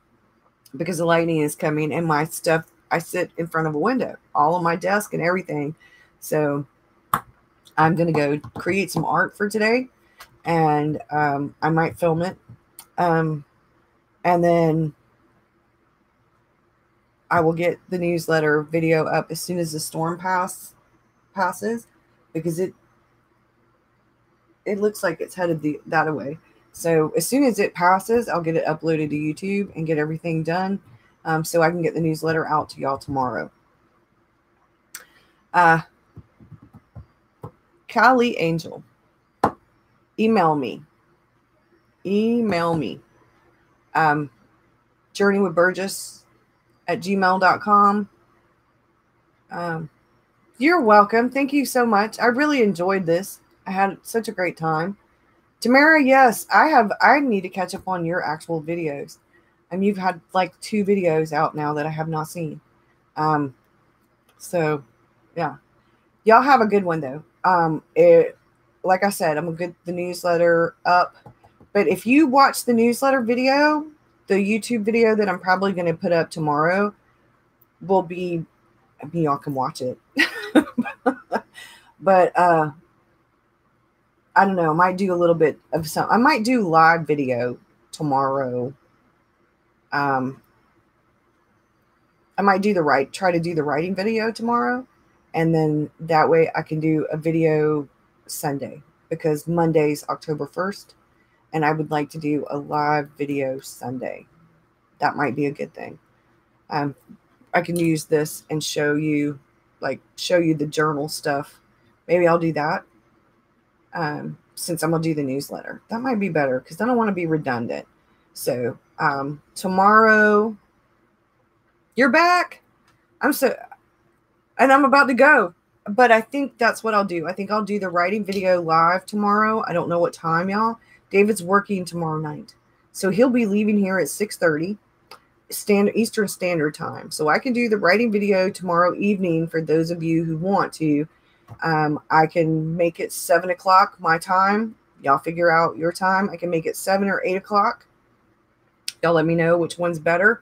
because the lightning is coming and my stuff. I sit in front of a window, all on my desk and everything. So I'm going to go create some art for today, and I might film it. And then I will get the newsletter video up as soon as the storm passes, because it looks like it's headed that way. So as soon as it passes, I'll get it uploaded to YouTube and get everything done, so I can get the newsletter out to y'all tomorrow. Callie Angel, email me. journeywithburgess@gmail.com. You're welcome. Thank you so much. I really enjoyed this. I had such a great time. Tamara, yes, I need to catch up on your actual videos. You've had like 2 videos out now that I have not seen. So yeah, y'all have a good one though. Like I said, I'm gonna get the newsletter up, but if you watch the newsletter video, the YouTube video that I'm probably going to put up tomorrow will be, y'all can watch it. But I don't know, I might do a little bit of some. I might do live video tomorrow. I might try to do the writing video tomorrow, and then that way I can do a video Sunday, because Monday's October 1st, and I would like to do a live video Sunday. That might be a good thing. I can use this and show you the journal stuff. Maybe I'll do that. Since I'm going to do the newsletter. That might be better, because I don't want to be redundant. So tomorrow, you're back. I'm about to go. But I think that's what I'll do. I think I'll do the writing video live tomorrow. I don't know what time, y'all. David's working tomorrow night, so he'll be leaving here at 6:30 Eastern Standard Time. So I can do the writing video tomorrow evening for those of you who want to. I can make it 7 o'clock my time. Y'all figure out your time. I can make it 7 or 8 o'clock. Y'all let me know which one's better.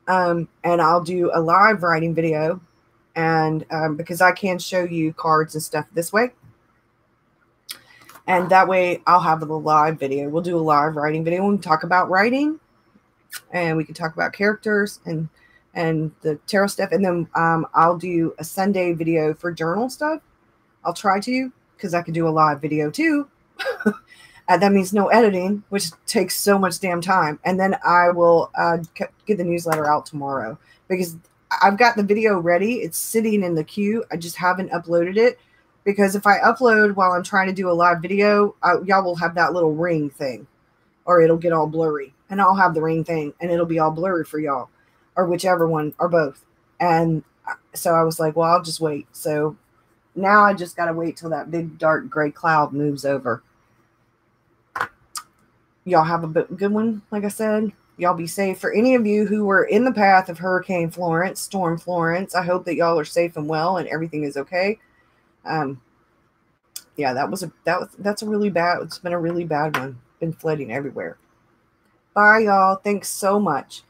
And I'll do a live writing video. And because I can show you cards and stuff this way. And that way I'll have the live video. We'll do a live writing video and talk about writing. And we can talk about characters and the tarot stuff. And then I'll do a Sunday video for journal stuff. I'll try to, because I can do a live video too. And that means no editing, which takes so much damn time. And then I will get the newsletter out tomorrow, because I've got the video ready. It's sitting in the queue. I just haven't uploaded it, because if I upload while I'm trying to do a live video, y'all will have that little ring thing, or it'll get all blurry, and I'll have the ring thing and it'll be all blurry for y'all, or whichever one, or both. And so I was like, well, I'll just wait. So now I just got to wait till that big dark gray cloud moves over. Y'all have a good one. Like I said, y'all be safe. For any of you who were in the path of Hurricane Florence, Storm Florence, I hope that y'all are safe and well and everything is okay. Yeah, that's a really bad, it's been a really bad one. Been flooding everywhere. Bye, y'all. Thanks so much.